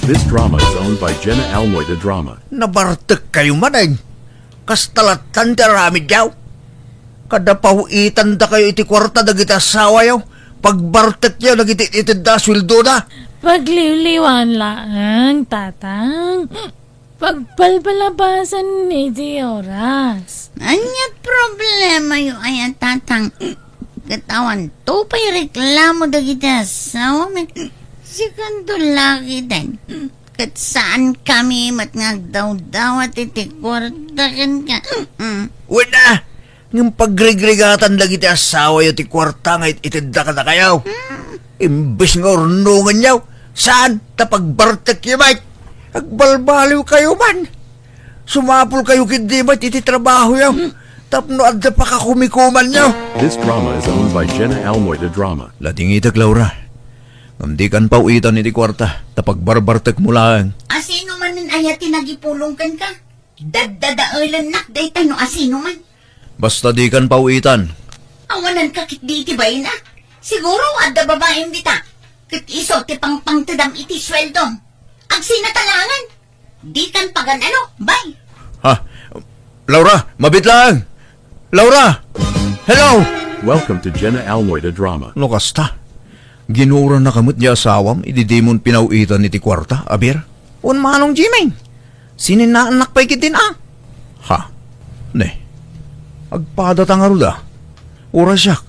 Speaker 5: This drama is owned by Jenna Almoida Drama.
Speaker 4: Nabartek kayo manay. Kastalatan ti aramid yaw. Kada pawitan da kayo iti kwarta dagiti asawa yaw. Pagbartek yaw dagiti iti da sweldo da.
Speaker 1: Pagliliwan lang, tatang. Pagpalpalabasan ni di oras.
Speaker 3: Anya problema yung ayan tatang. Katawan to pa'y reklamo dagiti asawa mi. Sikando lagi din. Kat saan kami matngagdaw-daw at itikwartakan ka.
Speaker 4: Wala. Ng pagregregatan dagiti asawa yaw ti kwarta nga itidda ka na kayaw. Imbes nga urnungan yaw. Saan? Tapagbartek yaw, Mike. Agbalbaliw kayo man. Sumapol kayo kindi ba't iti trabaho yaw. Tapno adda pa kakumikuman yaw.
Speaker 5: This drama is owned by Jenna Almoida Drama.
Speaker 4: Lating itak, Laura. Ngamdi kan pauitan iti kwarta. Tapagbarbartek mo lang.
Speaker 3: Asino man nin ayati nagipulongkan ka? Dadadailan nak day tano asino man.
Speaker 4: Basta di kan pauitan.
Speaker 3: Awanan ka kit di ti bay na. Siguro adda babaeng dita. Kit iso ti pangpangtadam iti sweldo. Ang sinatalangan. Di kan pagan ano, bay.
Speaker 4: Ha? Laura, mabit lang. Laura! Hello!
Speaker 5: Welcome to Jenna Almoida Drama.
Speaker 4: No kasta? Ginura na kamot niya asawam, ididimon pinauitan iti kwarta, abir?
Speaker 6: Un manong, Jimeng. Sininaanak pa'y kitin
Speaker 4: Ha? Ne? Agpada tangaruda. Ura siyak,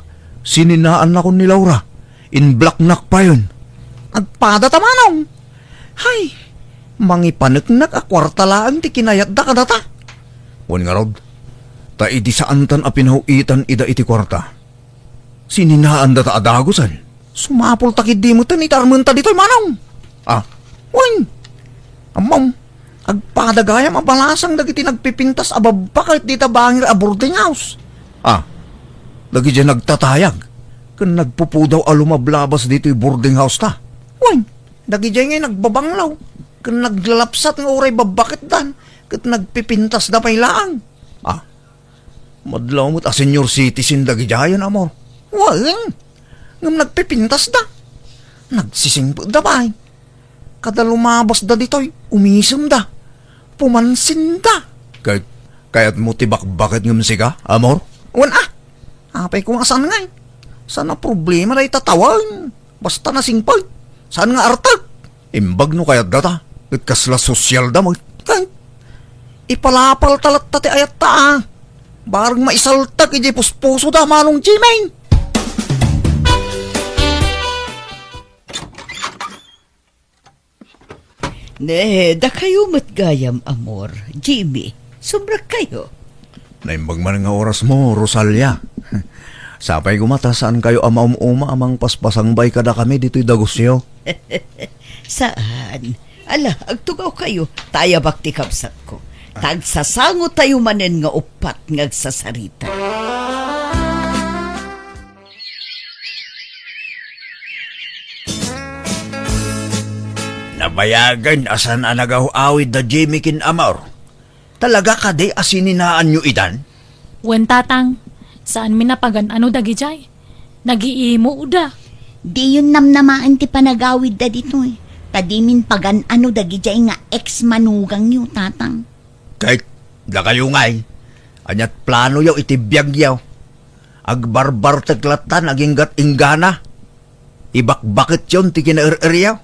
Speaker 4: sininaan na ko ni Laura. In black nak pa yun.
Speaker 6: Agpada tamanong. Hay, mangipanagnak a kwarta laang ti kinayat da kadata.
Speaker 4: Wan nga rod, ta idi saantan a pinauitan ida iti kwarta. Sininaan da ta adagusan.
Speaker 6: Sumapol takid di mo tan itarmunta dito'y manong.
Speaker 4: Ah,
Speaker 6: Uy, amam, agpadagayam abalasang dagiti nagpipintas ababa kahit di tabangir a boarding house.
Speaker 4: lagi dyan nagtatayag. Kan nagpupudaw alumablabas dito'y boarding house ta.
Speaker 6: Uy, dagi dyan ngay nagbabanglaw. Kan naglalapsat nga oray babakit dan. Kat nagpipintas da pay laang.
Speaker 4: Madlaw mo't a senior citizen dagi jayan, amor.
Speaker 6: Wang, ngam nagpipintas da. Nagsisingpod da ba? Kada lumabas da dito'y umisum da. Pumansin da.
Speaker 4: Kaya't mo tibak-bakit ngam siga, amor?
Speaker 6: Wan apay ko nga saan nga eh. Sana problema na itatawan. Basta nasingpag. Saan nga artag?
Speaker 4: Imbag no kayat data. At kasla sosyal da mo.
Speaker 6: Kay, ipalapal talat tati ayat ta. Barang maisaltag iji puspuso da manong Jimain.
Speaker 3: Da kayo matgayam, amor. Jimmy, sobra kayo.
Speaker 4: Naimbag man nga oras mo, Rosalia. Sapay gumata saan kayo ama-uma amang paspasang bay kada kami dito'y dagosyo.
Speaker 3: Saan? Ala, agtugaw kayo. Taya bakti kapsat ko. Tagsasango tayo manen nga upat ngagsasarita.
Speaker 4: Nabayagan asan anagaw-awid da Jimmy kin amor. Talaga ka di asininaan nyo idan?
Speaker 1: Wen tatang, saan minapagan ano dagi jay? Nagiimo da.
Speaker 7: Di yun namnamaan ti panagawid da dito eh. Tadimin pagan ano dagi jay nga ex-manugang yu, tatang.
Speaker 4: Kahit da kayo ngay. Anyat plano yaw itibiyag yaw. Agbarbar taglatan aginggat inggana. Ibakbakit yon ti kinair-iryaw.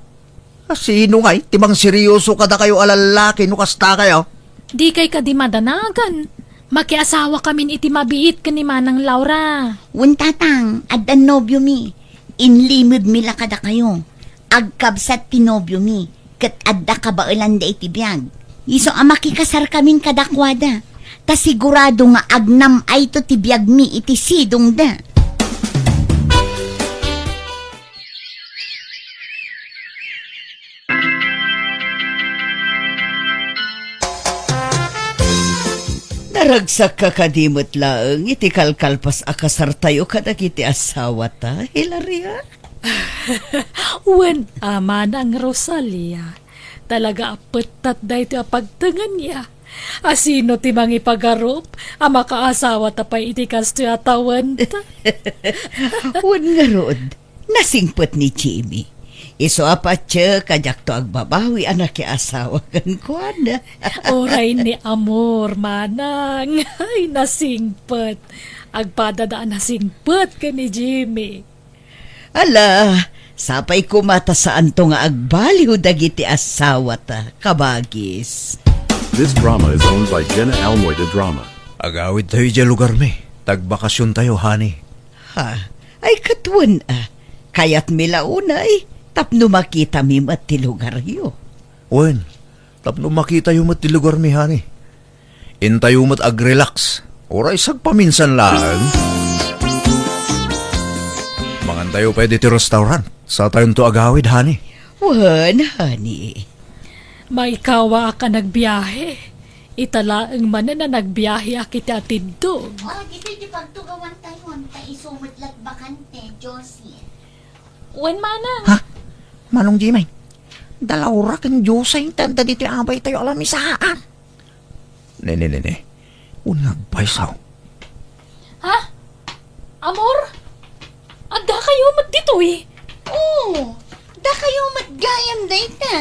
Speaker 4: Sino ngay? Timang seryoso kada kayo alalaki no kasta kayo.
Speaker 1: Di kay kadi madanagan. Makiasawa kamin iti mabiit ka ni Manang Laura.
Speaker 7: Wen tatang, addan nobyo mi. Inlimod mila kada kayo. Agkabsat ti nobyo mi. Kat adda ka ba da iti biyag. Iso makikasar kamin kadakwada. Ta sigurado nga agnam ay to ti biyag mi iti sidong da.
Speaker 3: Naragsak ka kadimot laeng, iti kalkalpas akasar tayo kadagiti asawa ta, Hilaria.
Speaker 1: Wen ama ng Rosalia. Talaga apetat da iti apagtangan niya. Asino ti mang ipagarup, ama kaasawa tapay iti kasto atawan ta.
Speaker 3: Wan nga rod, nasingpot ni Jimmy. Iso apatya kajak to agbabawi anak ki asawa kan kuana.
Speaker 1: Oray ni amor, manang. Ay, nasingpet. Agpadadaan nasingpet ka ni Jimmy.
Speaker 3: Ala, sapay kumata saan to nga agbaliw dagiti asawa ta, kabagis.
Speaker 5: This drama is owned by Jenna Almoida Drama.
Speaker 4: Agawid tayo dyan lugar me. Tagbakasyon tayo, honey.
Speaker 3: Ha, ay katuan Kayat milaunay, tapno makita mi mat ti lugar yo.
Speaker 4: Wen, tapno makita yung mat ti lugar me, honey. Intayo mat ag-relax. Oray sag paminsan lang. Mangan tayo pwede ti restaurant. Sa tayon to agawid, honey.
Speaker 3: Wan, honey.
Speaker 1: Maikawa ka nagbiyahe. Italaang man na nagbiyahe akiti atidog.
Speaker 7: Oh, dito di pagtugawan tayo. Ta isumot bakante, Josie.
Speaker 1: Wen manang.
Speaker 6: Ha? Manong Jimain. Dalawra kan Diyosay. Tanda dito abay tayo alam isaan.
Speaker 4: Ne. Unang paisaw.
Speaker 1: Ha? Amor? Adda kayo mat dito eh.
Speaker 7: Oh, da kayo matgayam dayta.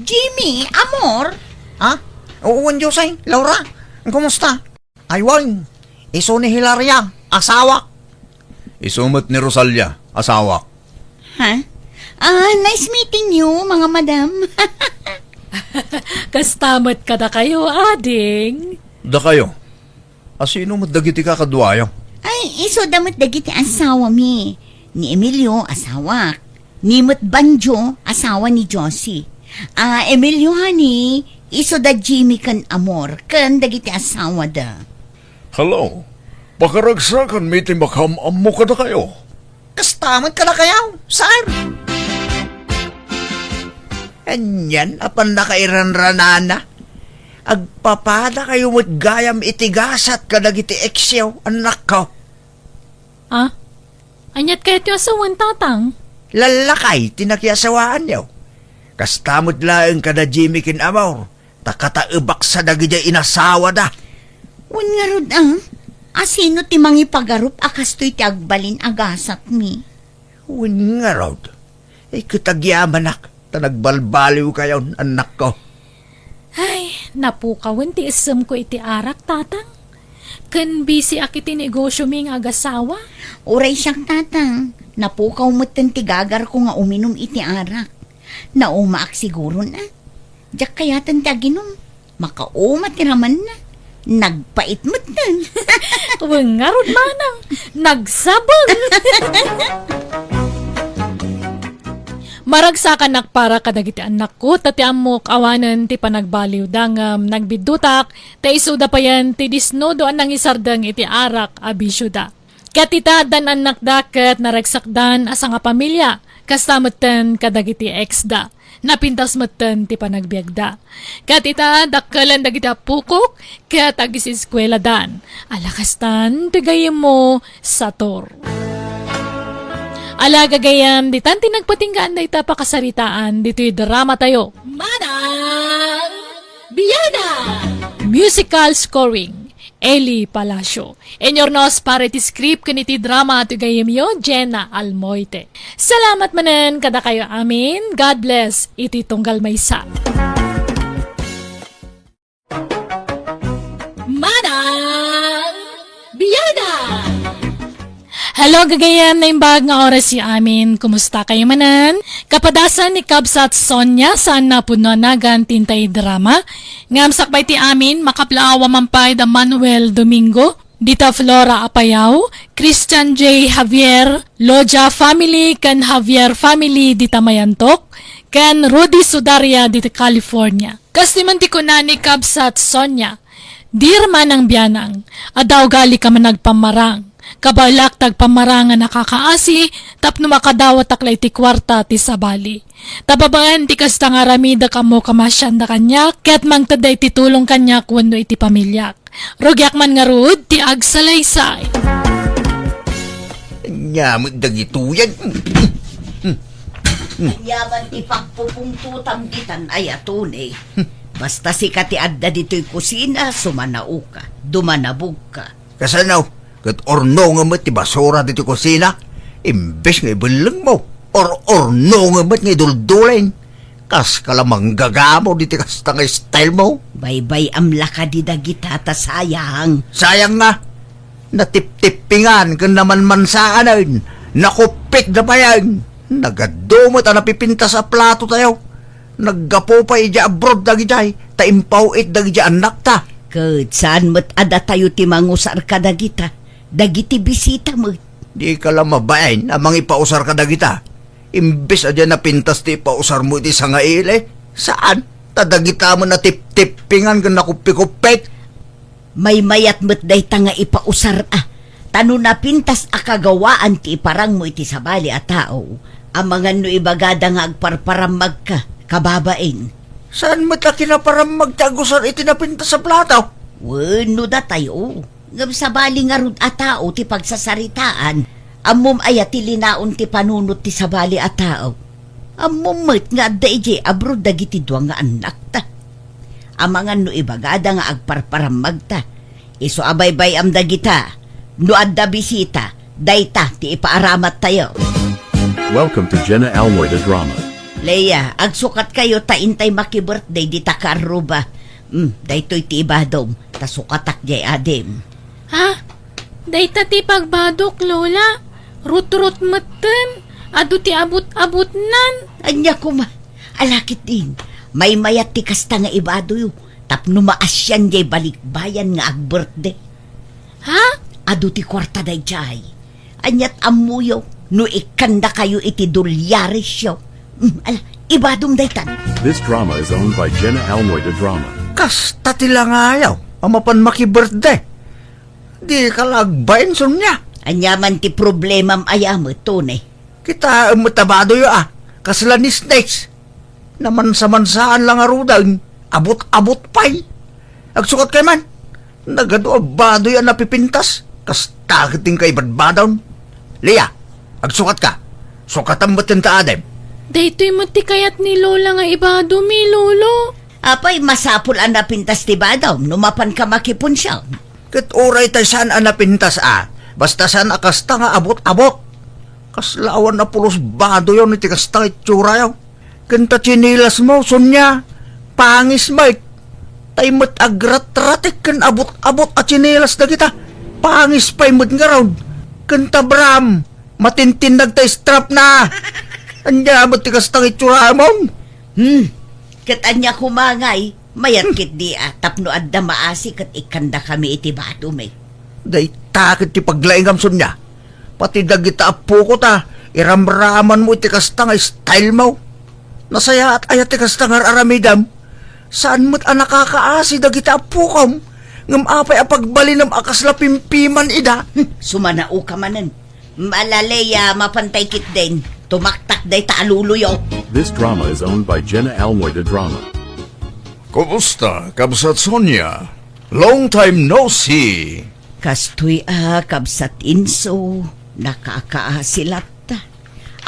Speaker 7: Jimmy, amor.
Speaker 6: Ha? Oo, Diyosay. Laura, kumusta? Aywan. Iso ni Hilaria. Asawa.
Speaker 4: Isumot ni Rosalia, asawa.
Speaker 7: Ha? Nice meeting you, mga madam.
Speaker 1: Kastamat ka na kayo, ading.
Speaker 4: Da kayo. Asino madagiti ka kadwayo?
Speaker 7: Ay, iso damot dagiti asawa mi. Ni Emilio, asawa. Ni Banjo, asawa ni Josie. Emilio, honey, iso da Jimmy kan amor. Kan dagiti asawa da.
Speaker 4: Hello. Pakaragsakan may timakam mo ka na kayo.
Speaker 6: Kastaman ka na kayaw. Sir.
Speaker 4: Anyan, apan nakairanranana. Agpapada kayo mo't gayam itigasat ka nagiti eksyaw, anak ko.
Speaker 1: Ah? Anyat kayo ti asawan tatang?
Speaker 4: Lalakay, tinakiasawaan niyo. Kastamot laeng ka na Jimmy kin amaw. Takataibak sa nagidya inasawa da.
Speaker 7: Wan nga rod, Asino ti mangipagarup akas to'y ti agbalin agasat mi.
Speaker 4: Win nga, Rod. Kitagyaman nak. Nagbalbaliw kayo, anak ko.
Speaker 1: Ay, napukawan ti isam ko iti arak, tatang. Kan busy akiti negosyo mi nga agasawa.
Speaker 7: Uray siyang tatang. Napukaw mo't ti gagar ko nga uminom iti arak. Naumaak siguro na. Diyak kaya ti aginom. Makaumat ti raman na. Nagpait mo't na.
Speaker 1: Wengarod manang, nagsabon. Maragsakan nakpara kadagiti anak ko, tati amok awanan ti panagbaliw dangam, nagbidutak, ta isuda pa yan ti disnodo anang isardang iti arak abisyuda. Katita dan anak daket naragsakdan asa nga pamilya, kastamutan kadagiti exda, napintas matan ti panagbiagda. Katita dakkalan dagiti apukok, kat agis eskwela dan, alakastan tigayem mo sa tor. Alaga gayam, di tanti nagpatinggaan na itapakasaritaan, dito'y drama tayo. Manang Biyana! Musical scoring, Eli Palacio. Enyornos para iti script kaniti drama at gayam yo, Jenna Almoite. Salamat manen kada kayo amin. God bless, iti tunggal maysa. Manang Biyana! Hello, gagayam na imbag nga oras si amin. Kumusta kayo manan? Kapadasan ni Kabsat Sonia saan na puno na gantintay drama. Ngamsakbay ti amin, makaplaawa mampay da Manuel Domingo, Dita Flora Apayaw, Christian J. Javier, Loja Family, kan Javier Family, Dita Mayantok, kan Rudy Sudaria, Dita California. Kastiman ti ko na ni Kabsat Sonia, dir man ang biyanang, adaw gali ka man nagpamarang. Kabalak tagpamarangan nakakaasi, tapno makadawat aklay ti kwarta ti sabali. Tababayan ti kasta nga ramida kamo kamasyan da kanya, kaya't mangtaday ti tulong kanya kuwano iti pamilyak. Rogyak man nga rud, ti agsalaysay.
Speaker 4: Nyamit dagituyan.
Speaker 7: Yaman ti pagpupungtutam kitan ay atunay. Basta si kati adda dito'y kusina, sumanao ka, dumanabog ka.
Speaker 4: Kasanaw, kat orno nga mat ti basura dito kusina, imbes nga ibalang mo, orno nga mat nga iduldulain. Kas kalamang gagamo dito kasta nga style mo.
Speaker 7: Baybay amla ka di dagita ta sayang.
Speaker 4: Sayang nga, natip-tipingan ka naman mansaanan, nakupit na pa yan. Nagadumot ang napipinta sa plato tayo. Naggapo pa ija abroad dagijay, taimpaw it dagijay anak ta.
Speaker 7: Kat saan mo't ada tayo ti mangusar ka dagita, dagiti bisita mo.
Speaker 4: Di ka lang mabayan amang ipausar ka dagita. Imbes adya na pintas ti ipausar mo iti sangaile. Saan? Tadagita mo na tip-tipingan ka nakupikupik.
Speaker 7: May mayat mo't day ta nga ipausar Tano na pintas akagawaan ti iparang mo iti sabali a tao. Amangan no ibagada nga agparparamag ka, kababain.
Speaker 4: Saan mo ta kinaparam magtagusar iti napinta sa plato?
Speaker 7: Wano da tayo. Ngam sabali nga rud a tao ti pagsasaritaan. Amom ayat ti linaon ti panunot ti sabali a tao. Amom met nga adda ije abroad dagiti duwa nga anak ta. Amangan no ibagada nga agparparamag ta. Iso abaybay am dagita. No adda bisita, dayta ti ipaaramat tayo.
Speaker 5: Welcome to Jenna Almoy the Drama.
Speaker 7: Leia, agsukat kayo taintay maki-birthday di takaruba. Daytoy ti ibadom, tasukatak jay adem.
Speaker 1: Ha? Dayta ti pagbadok, Lola. Rut-rut matan. Adu ti abot-abot nan.
Speaker 7: Anya kuma, alakit din. May mayat ti kasta nga ibadoy. Tapno maasyan jay balikbayan nga ag-birthday.
Speaker 1: Ha?
Speaker 7: Adu ti kwarta day jay. Anyat amuyo, no ikanda kayo iti dulyares siyo. Ala, ibadong daytan.
Speaker 5: This drama is owned by Jenna Almoy the Drama.
Speaker 4: Kasta tila nga ayaw. Amapan maki-birthday. Di ka lagbayin son niya.
Speaker 7: Anyaman ti problemam ayam tunay.
Speaker 4: Kita matabado yo kasla ni snakes. Naman sa mansaan lang arudan. Abot-abot pa'y. Agsukat kay man. Nagado abado yan napipintas. Kasta kiting kay badbadaw. Leia, agsukat ka. Sukatan mo tinta adem.
Speaker 1: Daytoy mo ti kayat ni Lola nga ibado mi, Lolo.
Speaker 7: Apay masapul ang napintas ti badaw, numapan ka makipon siya.
Speaker 4: Kat oray tay saan napintas basta saan akasta nga abot-abot. Kaslawan na pulos bado yun, iti kasta itsura yaw. Kanta chinilas mo, Sonya, pangis Mike. Tay mat agrat-ratik kan abot-abot at chinilas na kita. Pangis pa'y mat nga raw. Kanta Bram, matintindag tay strap na. Anya mat ti kasta itsura mo.
Speaker 7: Kat anya kumangay, mayat kit di tapno adda maasi kat ikanda kami iti bato may.
Speaker 4: Day takit ti paglaingam Sonya. Pati dagita apo ko ta, iramraman mo iti kasta nga style mo. Nasaya at ayat ti kasta nga aramidam. Saan mo't nakakaasi dagita apo ko? Ngam apay apagbalinam akas la pimpiman ida.
Speaker 7: Sumanao ka manan. Malalaya mapantay kit din. Tumaktak day taaluluyo.
Speaker 5: This drama is owned by Jenna Almoida Drama.
Speaker 4: Kumusta, Kabsat Sonya? Long time no see.
Speaker 7: Kastoy kabsat inso. Nakakaasilat ta.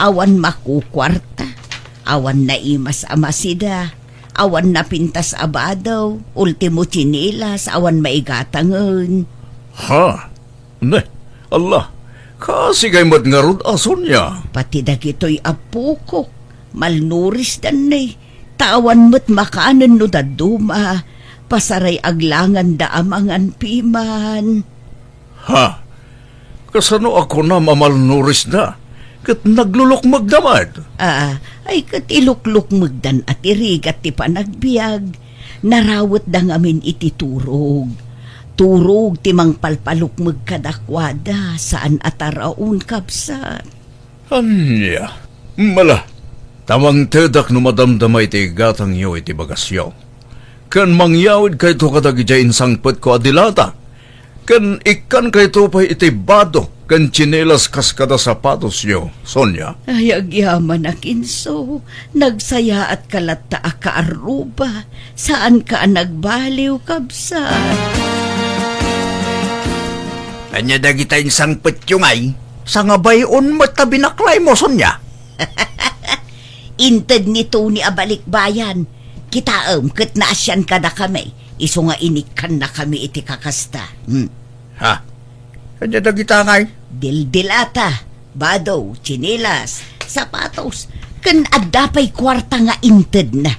Speaker 7: Awan makukwarta. Awan na imas amasida. Awan na pintas abadaw. Ultimo chinilas. Awan maigatangan.
Speaker 4: Ha? Ne, Allah. Kasi kay mat nga rod Sonya.
Speaker 7: Pati dagito'y apukok. Malnuris dan nay. Tawan mo't makaanan no daduma. Pasaray aglangan da amangan piman.
Speaker 4: Ha? Kasano ako na mamalnuris na? Kat naglulok magdamad.
Speaker 7: Ay kat ilukluk magdan at irigat ti panagbiag. Narawat da ngamin iti turog. Turog ti mang palpaluk magkadakwada saan ataraon kabsat.
Speaker 4: Anya? Mala. Tamang tedak no madamdamay ti gatang yaw iti bagasyaw. Kan mangyawid kay to kadagidya insangpet ko adilata. Kan ikan kay to pa'y iti bado. Kan chinelas kaskada sapatos yo, Sonya.
Speaker 7: Ay agyaman na kinso. Nagsaya at kalata akaaruba. Saan ka nagbaliw kabsat?
Speaker 4: Anya dagita insangpet yung ay. Sa nga bayon matabinaklay mo, Sonya.
Speaker 7: Inted nito ni abalikbayan. Kitaam kat naasyan kada kami. Iso nga inikan na kami iti kakasta.
Speaker 4: Ha? Anya dagita ngay?
Speaker 7: Dildilata, bado, chinilas, sapatos. Kan adapay kwarta nga inted na.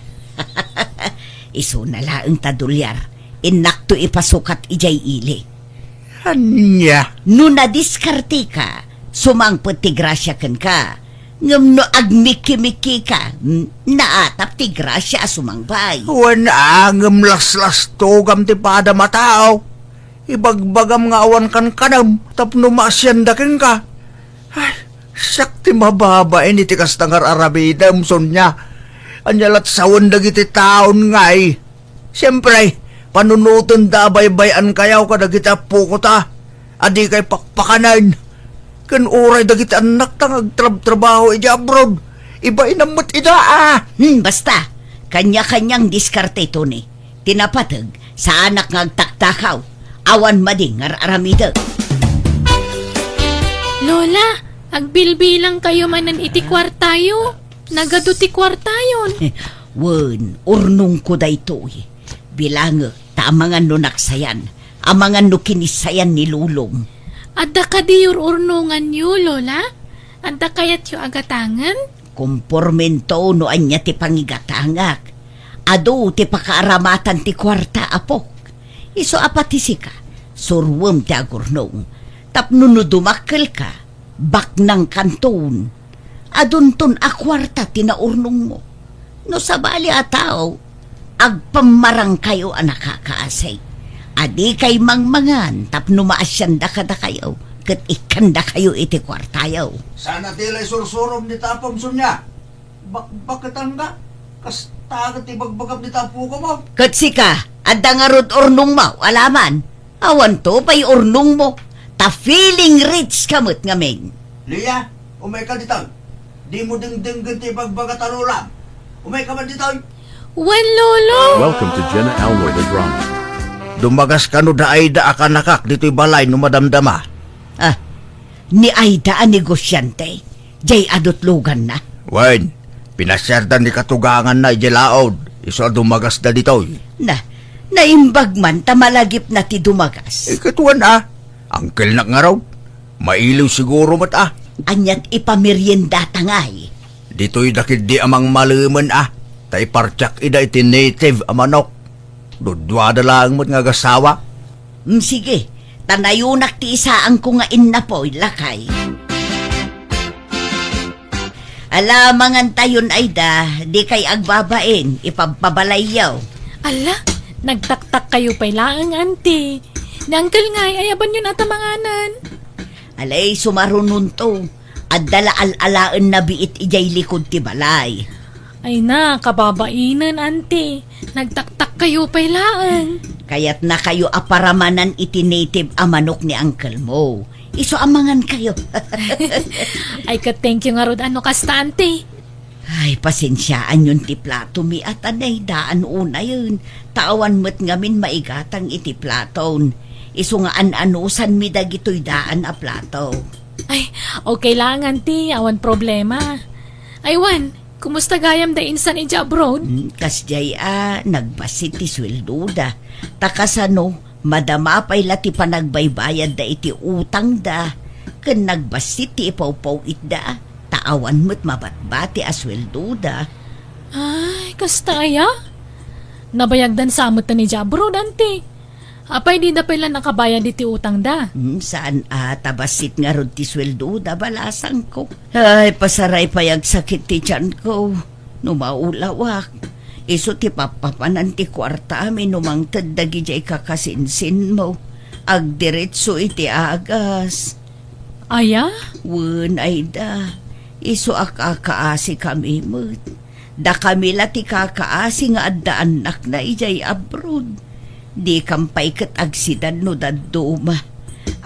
Speaker 7: Iso na laang tadulyar. Inakto ipasukat ijay ili.
Speaker 4: Anya?
Speaker 7: No nadiskarte ka, sumangpot ti grasya kan ka. Ngam no agmiki-miki ka, naatap ti grasya sumangbay.
Speaker 4: Wana angam laslas togam ti pada matao. Ibagbagam nga awan kan kanam, tapno maasyandakin ka. Ay, siyak ti mababain iti kastangar arabidam, Sonya. Anyalat sawan dagiti taon ngay. Siyempre, panunutan da baybayan kayaw ka dagiti apo ko ta. Adi kay pakpakanan. Kan oray dagiti anak ta agtrab-trabaho iti abroad. Iba inamot ida
Speaker 7: Basta, kanya-kanyang diskarte ito ni. Tinapatag sa anak nga agtaktakaw. Awan mading aramida.
Speaker 1: Lola, agbilbilang kayo manan iti kwartayo. Nagado ti kwartayon.
Speaker 7: Wen, urnong ko da ito eh. Bilang ta amangan no naksayan. Amangan no kinisayan ni lulong.
Speaker 1: Adda ka di urnungan yu, Lola? Adda kayat yu agatangan?
Speaker 7: Kompormento no anya ti pangigatangak. Ado ti pakaaramatan ti kwarta apok. Iso apatisi ka. Surwem ti agurnong. Tapno no dumakkel ka. Bak ng kanton. Adunton a kwarta tinaurnong mo. No sabali a tao. Agpamarang kayo a nakakaasay. Adi kay mangmangan, tapno maasyanda kada kayo, kat ikanda kayo iti kwartayaw.
Speaker 4: Sana tila'y sursurom ni tapam, Sonya. Bakit ang da? Kas tagat ibagbagab ni tapo ko mo.
Speaker 7: Kat sika, adda nga rod urnong mo, alaman. Awan to, pa'y urnong mo. Ta feeling rich kamot ngamin.
Speaker 4: Lia, umay ka dito. Di mo dingdinggan ti bagbagat alulam. Umay ka man dito.
Speaker 1: Wen, Lolo!
Speaker 5: Welcome to Jenna Almoida Drama.
Speaker 4: Dumagas ka no da ay da akanakak dito'y balay no madamdama.
Speaker 7: Ni Aida ang negosyante. Jay adot lugan na.
Speaker 4: Wen, pinasyardan ni katugangan na ijelaod. Iso dumagas na dito'y.
Speaker 7: Na,
Speaker 3: Naimbag man tamalagip na ti dumagas.
Speaker 4: Ikatuan Angkel na nga raw. Mailiw siguro mat
Speaker 3: Anyat ipamerienda tangay.
Speaker 4: Dito'y dakid di amang maluman Tay partyak ida iti native amanok. Dudwada lang mo't nga gasawa.
Speaker 3: Sige, tanayunak ti isaan ko nga inna po, lakay. Alamangan tayon ay di kay agbabain, ipagpabalayaw.
Speaker 1: Ala, nagtaktak kayo pa ilaang, auntie. Ni Uncle ngay, ayaban yun atamanganan.
Speaker 3: Alay, sumarunun to. At dala alalaan na biit ijay likod ti balay.
Speaker 1: Ay na, kababainan, auntie. Nagtaktak kayo pa ilaang.
Speaker 3: Kaya't na kayo aparamanan iti native amanok ni uncle mo. Iso amangan kayo.
Speaker 1: Ay ka-thank you nga rod ano kasta, auntie.
Speaker 3: Ay, pasensyaan yun ti plato mi at anay daan una yun. Tawan mo't ngamin maigatang iti platon. Iso nga an-anusan mi dagitoy daan a plato.
Speaker 1: Ay, okay lang, auntie. Awan problema. Ay, Wan, kumusta gayam da insan ija abroad?
Speaker 3: Kasjay nagbasit ti sweldo da. Takasano, madama pa'y lati pa nagbaybayad da iti utang da. Kan nagbasit ti ipaw-paw itda. Taawan mo't mabatbati a sweldo da.
Speaker 1: Ay, kasta aya? Nabayagdan samot na ni abroad, auntie. Apay di da pala nakabayad iti utang da.
Speaker 3: Saan tabasit nga rod ti sweldo da balasang ko. Ay, pasaray payag sakit ti tiyan ko. Numaulawak. Iso ti papapanan ti kwarta mi numangtad dagi jay kakasinsin mo. Agdiretso iti agas.
Speaker 1: Aya?
Speaker 3: Wen ay da. Iso akakaasi kami mo. Da kami ti kakaasi nga adda anak na ijay abroad. Di kampay kat agsidan no daduma.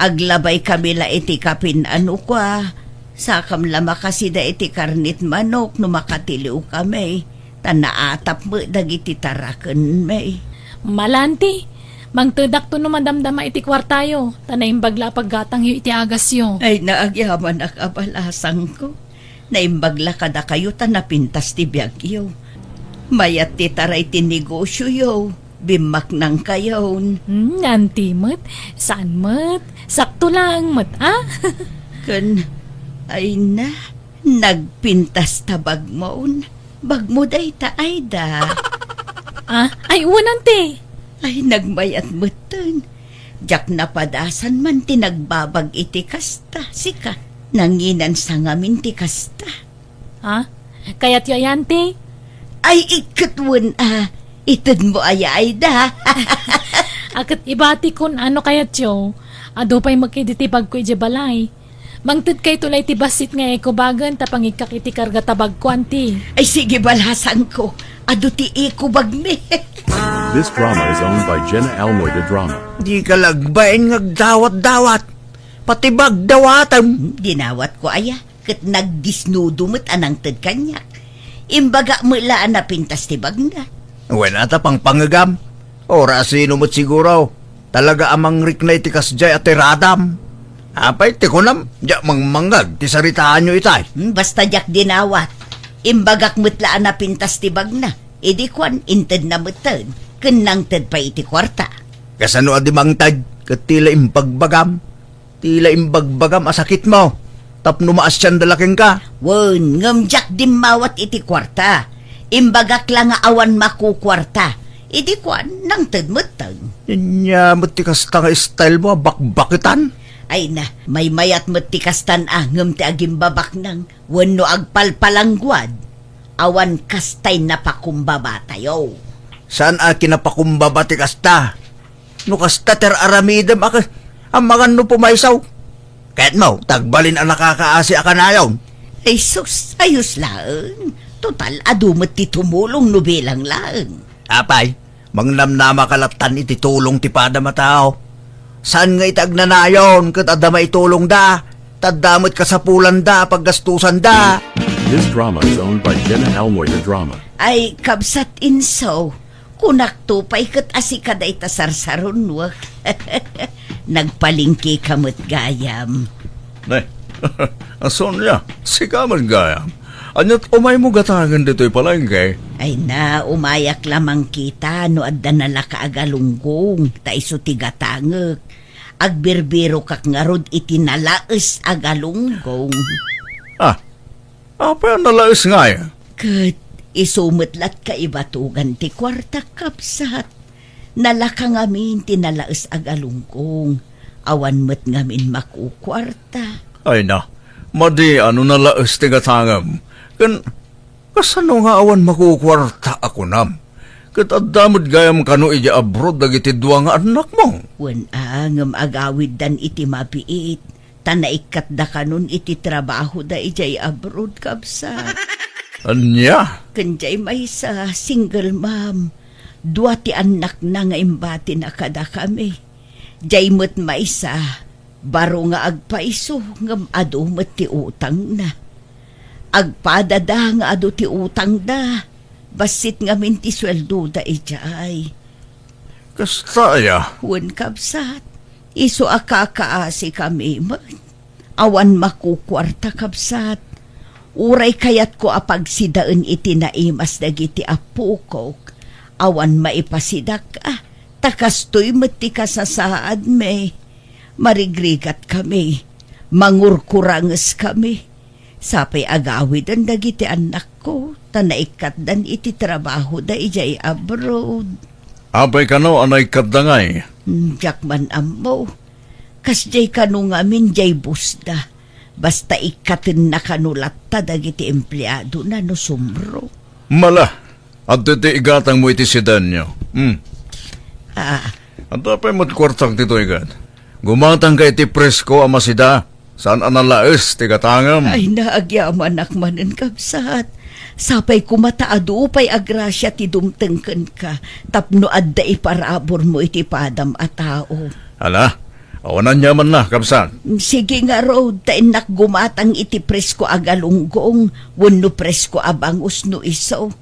Speaker 3: Aglabay kami la iti kapin ano kwa. Sakam lama kasi da iti karnit manok no makatiliw kami. Tanaatap mo dagiti taraken may.
Speaker 1: Malanti. Mangtudak to no madamdama iti kwartayo. Tanayin bagla paggatang yu iti agas yo.
Speaker 3: Ay naagyaman ak abalasang ko. Naimbagla kada kayo tanapintas ti biyagyo. Mayat ti taray ti negosyo yo. Bimak nang kayon.
Speaker 1: Auntie mat. Saan mat? Sakto lang mat,
Speaker 3: Kan, ay na, nagpintas ta bagmoon. Bagmo day ta ay da.
Speaker 1: Ay, uwan, auntie.
Speaker 3: Ay nagmayat mutan. Jak napadasan man tinagbabag iti kasta. Sika, nanginan sa ngamin ti kasta.
Speaker 1: Kaya't yu, auntie.
Speaker 3: Ay ikatwan itad mo ay da.
Speaker 1: Akat ibati kun ano kayat yo. Ado pa'y magkiditibag ko iti balay. Mangtid kay tulay ti basit nga eko bagan tapang ikak iti karga tabag ko, auntie.
Speaker 3: Ay sige balasan ko. Ado ti ikubag mi.
Speaker 5: This drama is owned by Jenna Almoida Drama.
Speaker 4: Di ka lagbain ngagdawat-dawat. Pati bagdawatan.
Speaker 3: Dinawat ko aya. Kat nagdisnudumot anang tad kanyak. Imbaga mo laan na pintas ti bagna.
Speaker 4: Wala ta pang pangagam. Ora sino mo't siguro. Talaga amang riknay ti kasjay at tiradam. Apay ti kunam. Diyak mangmangag ti saritaan nyo itay.
Speaker 3: Basta jak dinawat. Imbagak mutlaan na pintas ti bagna. Idi kwan inted na mutad. Kenang tad pa iti kwarta.
Speaker 4: Kasano adimang tad. Kat tila imbagbagam. Tila imbagbagam asakit mo. Tapno maas siyan dalaking ka.
Speaker 3: Wen, ngamjak dimawat iti kwarta. Imbagak lang nga awan makukwarta. Idi kwan nang tad mutad.
Speaker 4: Nya mo't ti kasta nga style mo bakbakitan.
Speaker 3: Ay na, may mayat matikastan ngam ti agimbabak nang wano agpalpalangguad. Awan kastay napakumbaba tayo.
Speaker 4: Saan kinapakumbaba ti kasta? No kasta ter aramidem amagan no pumaysaw. Kahit mo, tagbalin ang nakakaasi akanayon.
Speaker 3: Ay sus, ayos lang. Total, adumot ti tumulong no bilang lang.
Speaker 4: Apay, mangnamnama kalatan iti tulong ti pada matao. Saan nga itagnanayon kat adama itulong da? Tadamot kasapulan da, paggastusan da.
Speaker 5: This drama is owned by Jenna Almoida Drama.
Speaker 3: Ay, kabsat inso. Kunak tupay kat asikada itasarsaron wak. Nagpalingki kamot gayam.
Speaker 4: Nay, ason niya, si kamad gayam. Anyat umay mo gatangan dito'y palengke.
Speaker 3: Ay na, umayak lamang kita no adda nala ka agalunggong, ta iso tigatangek. Agbirbiro kak ngarod itinalaes agalunggong.
Speaker 4: Apa yung nalais nga eh?
Speaker 3: Kat isumetlat ka ibatugan ti kwarta kapsat. Nalaka ngamin tinalaes agalunggong. Awan met ngamin makukwarta.
Speaker 4: Ay na, madi ano nalais tigatangam. Kasano nga awan makukwarta ako nam? Kat adamod gayam kano ija abroad dagiti dua nga anak mo.
Speaker 3: Wan ngam agawid dan iti mapiit. Tanaikat da kanon iti trabaho da ijay abroad kapsat.
Speaker 4: Anya?
Speaker 3: Kanjay may sa single mom. Dua ti anak na nga imbati na kada kami. Jay mo't may sa baro nga agpaiso ngam ado mo't ti utang na. Agpadada nga ado ti utang da. Basit nga min ti sweldo da ijay.
Speaker 4: Kastaya?
Speaker 3: Wan kapsat. Iso akakaasi kami man. Awan makukwarta kapsat. Uray kayat ko apagsidaan iti naimas dagiti apukok. Awan maipasidak takastoy mati kasasaad me. Marigrigat kami. Mangurkuranges kami. Sapay agawid ang dagiti anak ko. Tanaikat dan iti trabaho da ijay abroad.
Speaker 4: Apay kano anay kadangay?
Speaker 3: Jakman ammo. Kas jay kano ngamin jay busda. Basta ikatin na kanulat ta dagiti empleyado na no sumro.
Speaker 4: Mala, at iti igatang mo iti sedan nyo. At apay mo't kwartang tito igat. Gumatang ka iti presko amasida. Saan analaes tigatangam?
Speaker 3: Ay naagyaman akmanen kapsat. Sapay kumataado pa'y agrasya ti dumtengken ka. Tapno adda iparabor mo iti padam a tao.
Speaker 4: Hala, awanan nyaman na, kapsan.
Speaker 3: Sige nga road, tainak gumatang iti presko agalunggong. Wano presko abangus no iso.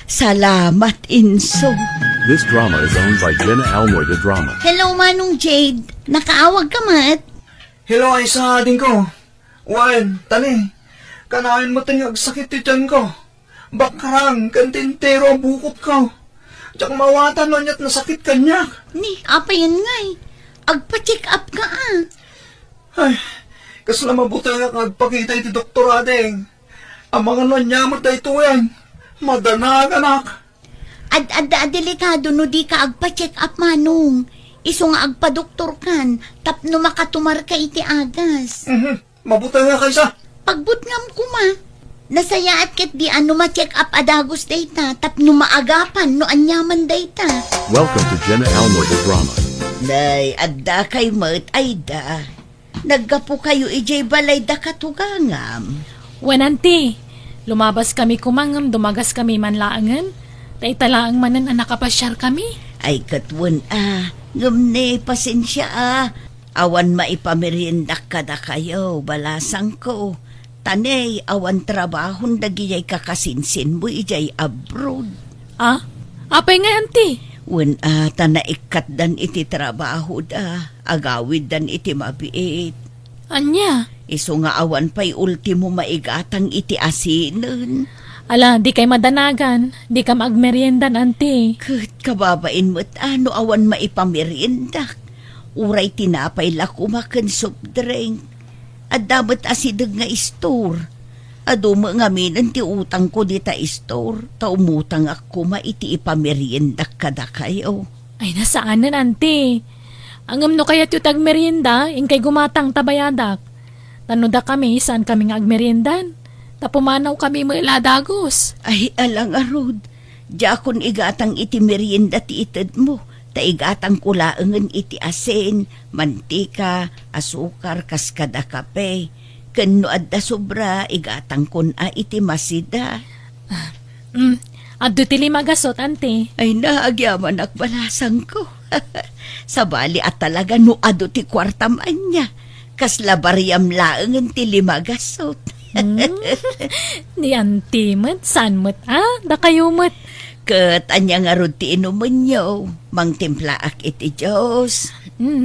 Speaker 3: Salamat inso.
Speaker 5: This drama is owned by Jenna Almoy the Drama.
Speaker 7: Hello, Manong Jade. Nakaawag ka, Mat?
Speaker 6: Hello, ay sa ading ko. Wan, tani. Kanain mo tayong agsakit ti tiyan ko. Bakrang, kantintero ang bukot ko. Tsak mawatan lo niya't nasakit kanya.
Speaker 7: Ni, apa yan nga eh. Agpa-check up ka
Speaker 6: Ay, kasla mabuti nga kagpakita iti doktor adeng. Ang mga nanyamot na ito yan. Madanag, anak.
Speaker 7: Delikado no di ka agpa-check up, Manong. Iso nga agpa-doktor kan, tapno makatumar ka iti agas.
Speaker 6: Mabuti nga kaysa.
Speaker 7: Pagbutngam ko ma. Nasaya at ket di ano ma-check up adagos data, tapno maagapan no anyaman data.
Speaker 5: Welcome to Jenna Almoy the Drama.
Speaker 3: Nay, adda kay mat ay da. Naggapo kayo ijay balay da katugangam.
Speaker 1: Wen auntie, lumabas kami kumangam, dumagas kami manlaangan. Taitalaang manan ang nakapasyar kami.
Speaker 3: Ay katwan ngamne pasensya Awan maipamerindak kada kayo, balasang ko. Tanay, awan trabahon dagiyay kakasinsin mo ijay abroad.
Speaker 1: Apay nga auntie?
Speaker 3: Wen tanaikat dan iti trabaho da, agawid dan iti mabiit.
Speaker 1: Anya?
Speaker 3: Iso nga awan pa'y ultimo maigatang iti asinan.
Speaker 1: Ala, di kay madanagan. Di ka magmeriendan, auntie.
Speaker 3: Kat kababain mo't ano awan maipamerindak. Uray tinapay la kumakan soft drink. At dapat asidag nga store. Ado mo nga minan ti utang ko di ta store. Ta umutang ako maiti ipameriendak kada kayo.
Speaker 1: Ay, nasaanan, auntie? Angam no kaya't yung tagmerienda, kay gumatang tabayadak. Tanoda kami, saan kami nga agmeriendan? Tapumanaw kami mailadagos.
Speaker 3: Ay alang arod. Diakon igatang iti merienda ti ited mo. Ta igatang kulaangan iti asin, mantika, asukar, kaskada kape. Kano adda sobra, igatang kun iti masida.
Speaker 1: Addo tili magasot, auntie.
Speaker 3: Ay naagyaman akbalasang ko. Sabali at talaga no ado ti kwartam anya. Kasla bariyam laangan ti limagasot.
Speaker 1: Ni auntie mat, saan mat, Da kayo mat.
Speaker 3: Kat anya nga rod ti inuman nyo. Mang timplaak iti Diyos.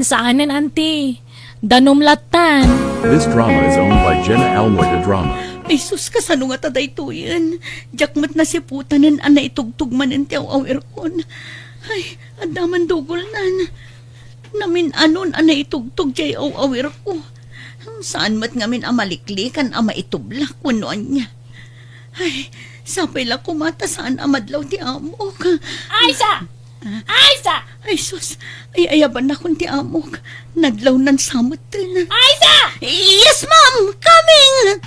Speaker 1: Saanan, auntie? Danumlatan.
Speaker 5: This drama is owned by Jenna Almoy the Drama.
Speaker 3: Ay sus, kasano nga taday to yan? Jakmat na si putanan ana itugtugman ang tiyaw-awir kon. Ay, adaman dugol nan. Namin anon ana itugtug jay awir ko. Saan mat ngamin amaliklikan ama itublak kunoan niya. Ay, sapay la kumata saan amadlaw ti amok.
Speaker 1: Aisa! Aisa!
Speaker 3: Ay sus, ay ayaban na kun ti amok. Nadlaw nan samot din.
Speaker 1: Aisa!
Speaker 3: Yes, ma'am, coming!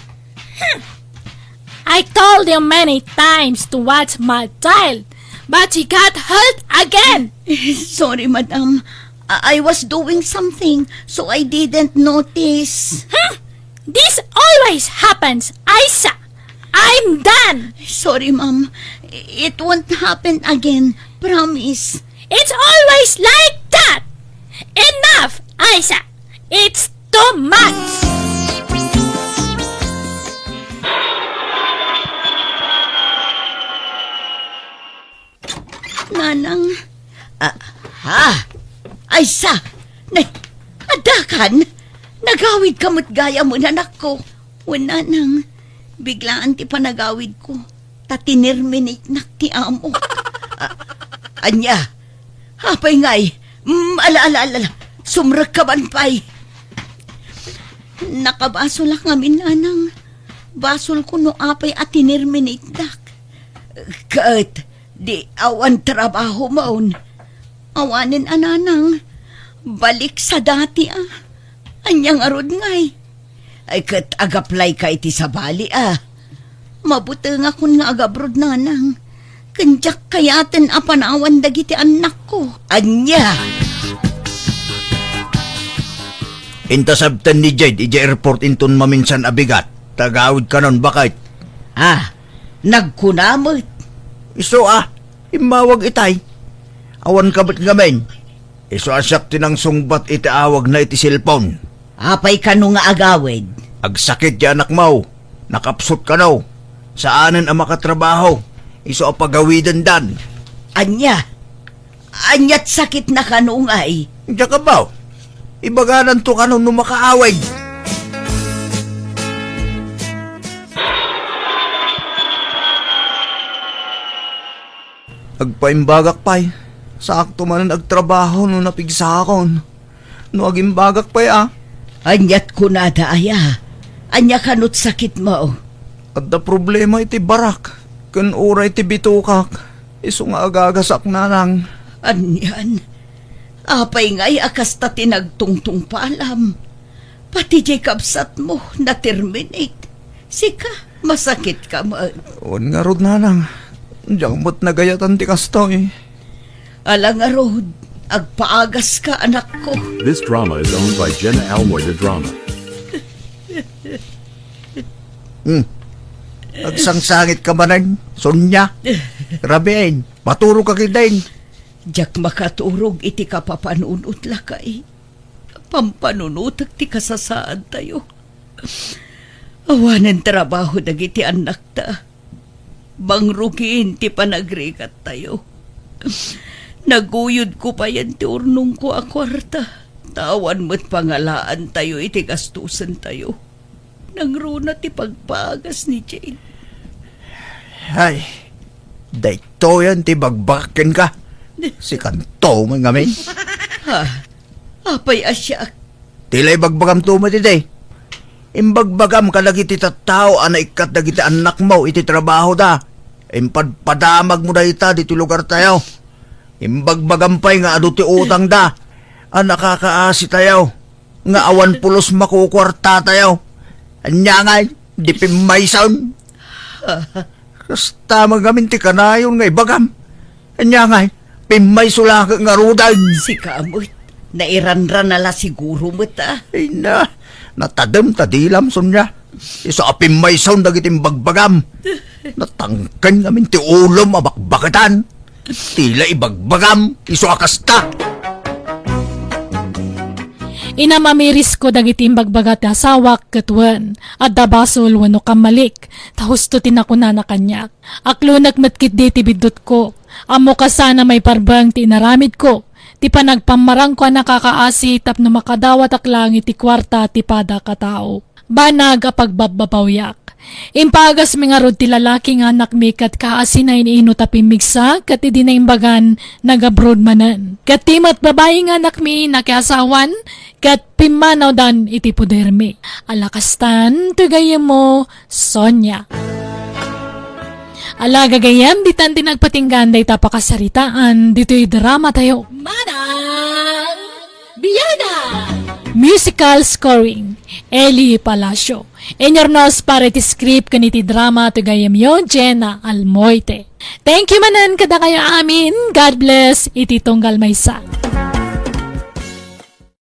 Speaker 1: I told you many times to watch my child, but he got hurt again.
Speaker 3: Sorry, madam. I was doing something, so I didn't notice.
Speaker 1: This always happens, Aisa. I'm done.
Speaker 3: Sorry, ma'am. It won't happen again. Promise.
Speaker 1: It's always like that. Enough, Aisa. It's too much.
Speaker 3: Nanang. Ay sa. Adakan. Nagawid kamot gaya mo nanak ko. Wala nang. Biglaan ti panagawid ko. Tatinirminate nak ti amo. Anya. Hapay ngay. Ala. Sumrag ka man pay. Nakabaso lang kami nanang. Basol ko no apay at tinirminate dak. Kat. Di awan trabaho maun. Awanin ananang. Balik sa dati Anyang arod ngay. Ay kat agaplay ka iti sa bali Mabuti nga kun nga agabrod nanang. Kanjak kayaten apanawan dagiti anak ko. Anya.
Speaker 4: Intasabtan ni Jade, ija airport intun maminsan abigat. Tagawid ka nun, bakit?
Speaker 3: Nagkunamot.
Speaker 4: Iso imawag itay. Awan kabit ngamen. Iso asap tinang sungbat itiawag na iti cellphone.
Speaker 3: Apay ka nung nga agawid.
Speaker 4: Agsakit di anak mo. Nakapsot ka no. Saanan ang makatrabaho. Iso apagawidan dan.
Speaker 3: Anya. Anya't sakit na kanungay.
Speaker 4: Diyan ka ba? Ibaganan to ka nung makaaway. Agpaimbagak pa'y. Sakto man ang agtrabaho no napigsa akon. No agimbagak pa'y
Speaker 3: Anyat ko na daaya. Anya kanot sakit mo.
Speaker 4: At da problema iti barak. Kan oray iti bitukak. Iso nga agagasak na lang.
Speaker 3: Anyan. Apay nga'y akas ta tinagtungtung palam. Pati jay kapsat mo na terminate. Sika, masakit ka mo.
Speaker 4: On nga rod na lang. Diyan mo't nagayatan ti kasto
Speaker 3: Alang arod, agpaagas ka anak ko.
Speaker 5: This drama is owned by Jenna Almoida Drama.
Speaker 4: Agsangsangit ka manan, Sonya. Rabiin, maturo ka kidain.
Speaker 3: Diyak makaturog iti kapapanunot lakay. Pampanunot ti kasasaan tayo. Awanan trabaho dagiti anak ta. Bangrukin ti panagrikat tayo. Naguyod ko pa yan ti urnong ko akwarta. Tawan mo't pangalaan tayo iti gastusan tayo. Nangruna ti pagpagas ni Jane.
Speaker 4: Ay, dayto yan ti bagbakin ka. Si kanto man ngamin.
Speaker 3: Apay asya.
Speaker 4: Tilay bagbagam tuma ti day. Imbagbagam ka lagi ti tattao ana ikat dagiti anak mo iti trabaho da. Impadpadamag mo da ita diti lugar tayo. Imbagbagam pa'y nga adu ti utang da. Nakakaasi tayo. Nga awan pulos makukwarta tayo. Anya nga, di pimaysaon. Kasta magamin ti kanayon nga ibagam. Anya nga, pimay sulaka nga rudan.
Speaker 3: Si kamot. Nairanran nala siguro mo ta.
Speaker 4: Ay na, natadam tadilam Sonya. Isa apimay sound dagitim bagbagam. Natangkan namin ti ulom abakbakatan. Tila ibagbagam, iso akasta.
Speaker 1: Inamamiris ko dagiti imbagbagat asawak katwan at dabasol wano kamalik tahusto tinakuna na kanyak. Aklo nagmatkit di tibidot ko. Amo ka sana may parbang ti inaramid ko. Ti panagpamarang ko nakakaasi tap na makadawat aklang iti kwarta ti pada katao. banag a pagbababawyak. Impagas mi nga rod ti lalaki nga anak mi kat kaasinayin ino tapimigsa kat idi na imbagan nag-abroad manan. Kat timat babae nga anak mi nakiasawan kat pimanaw dan iti puder mi. Alakastan tugayem mo Sonia. Ala gagayam ditan tinagpatinggan day tapakasaritaan dito'y drama tayo. Manang Biyana! Musical scoring Eli Palacio. Enyornos para iti script kaniti drama tugayam yo Jenna Almoite. Thank you manan kada kayo amin. God bless iti Tunggal Maysa.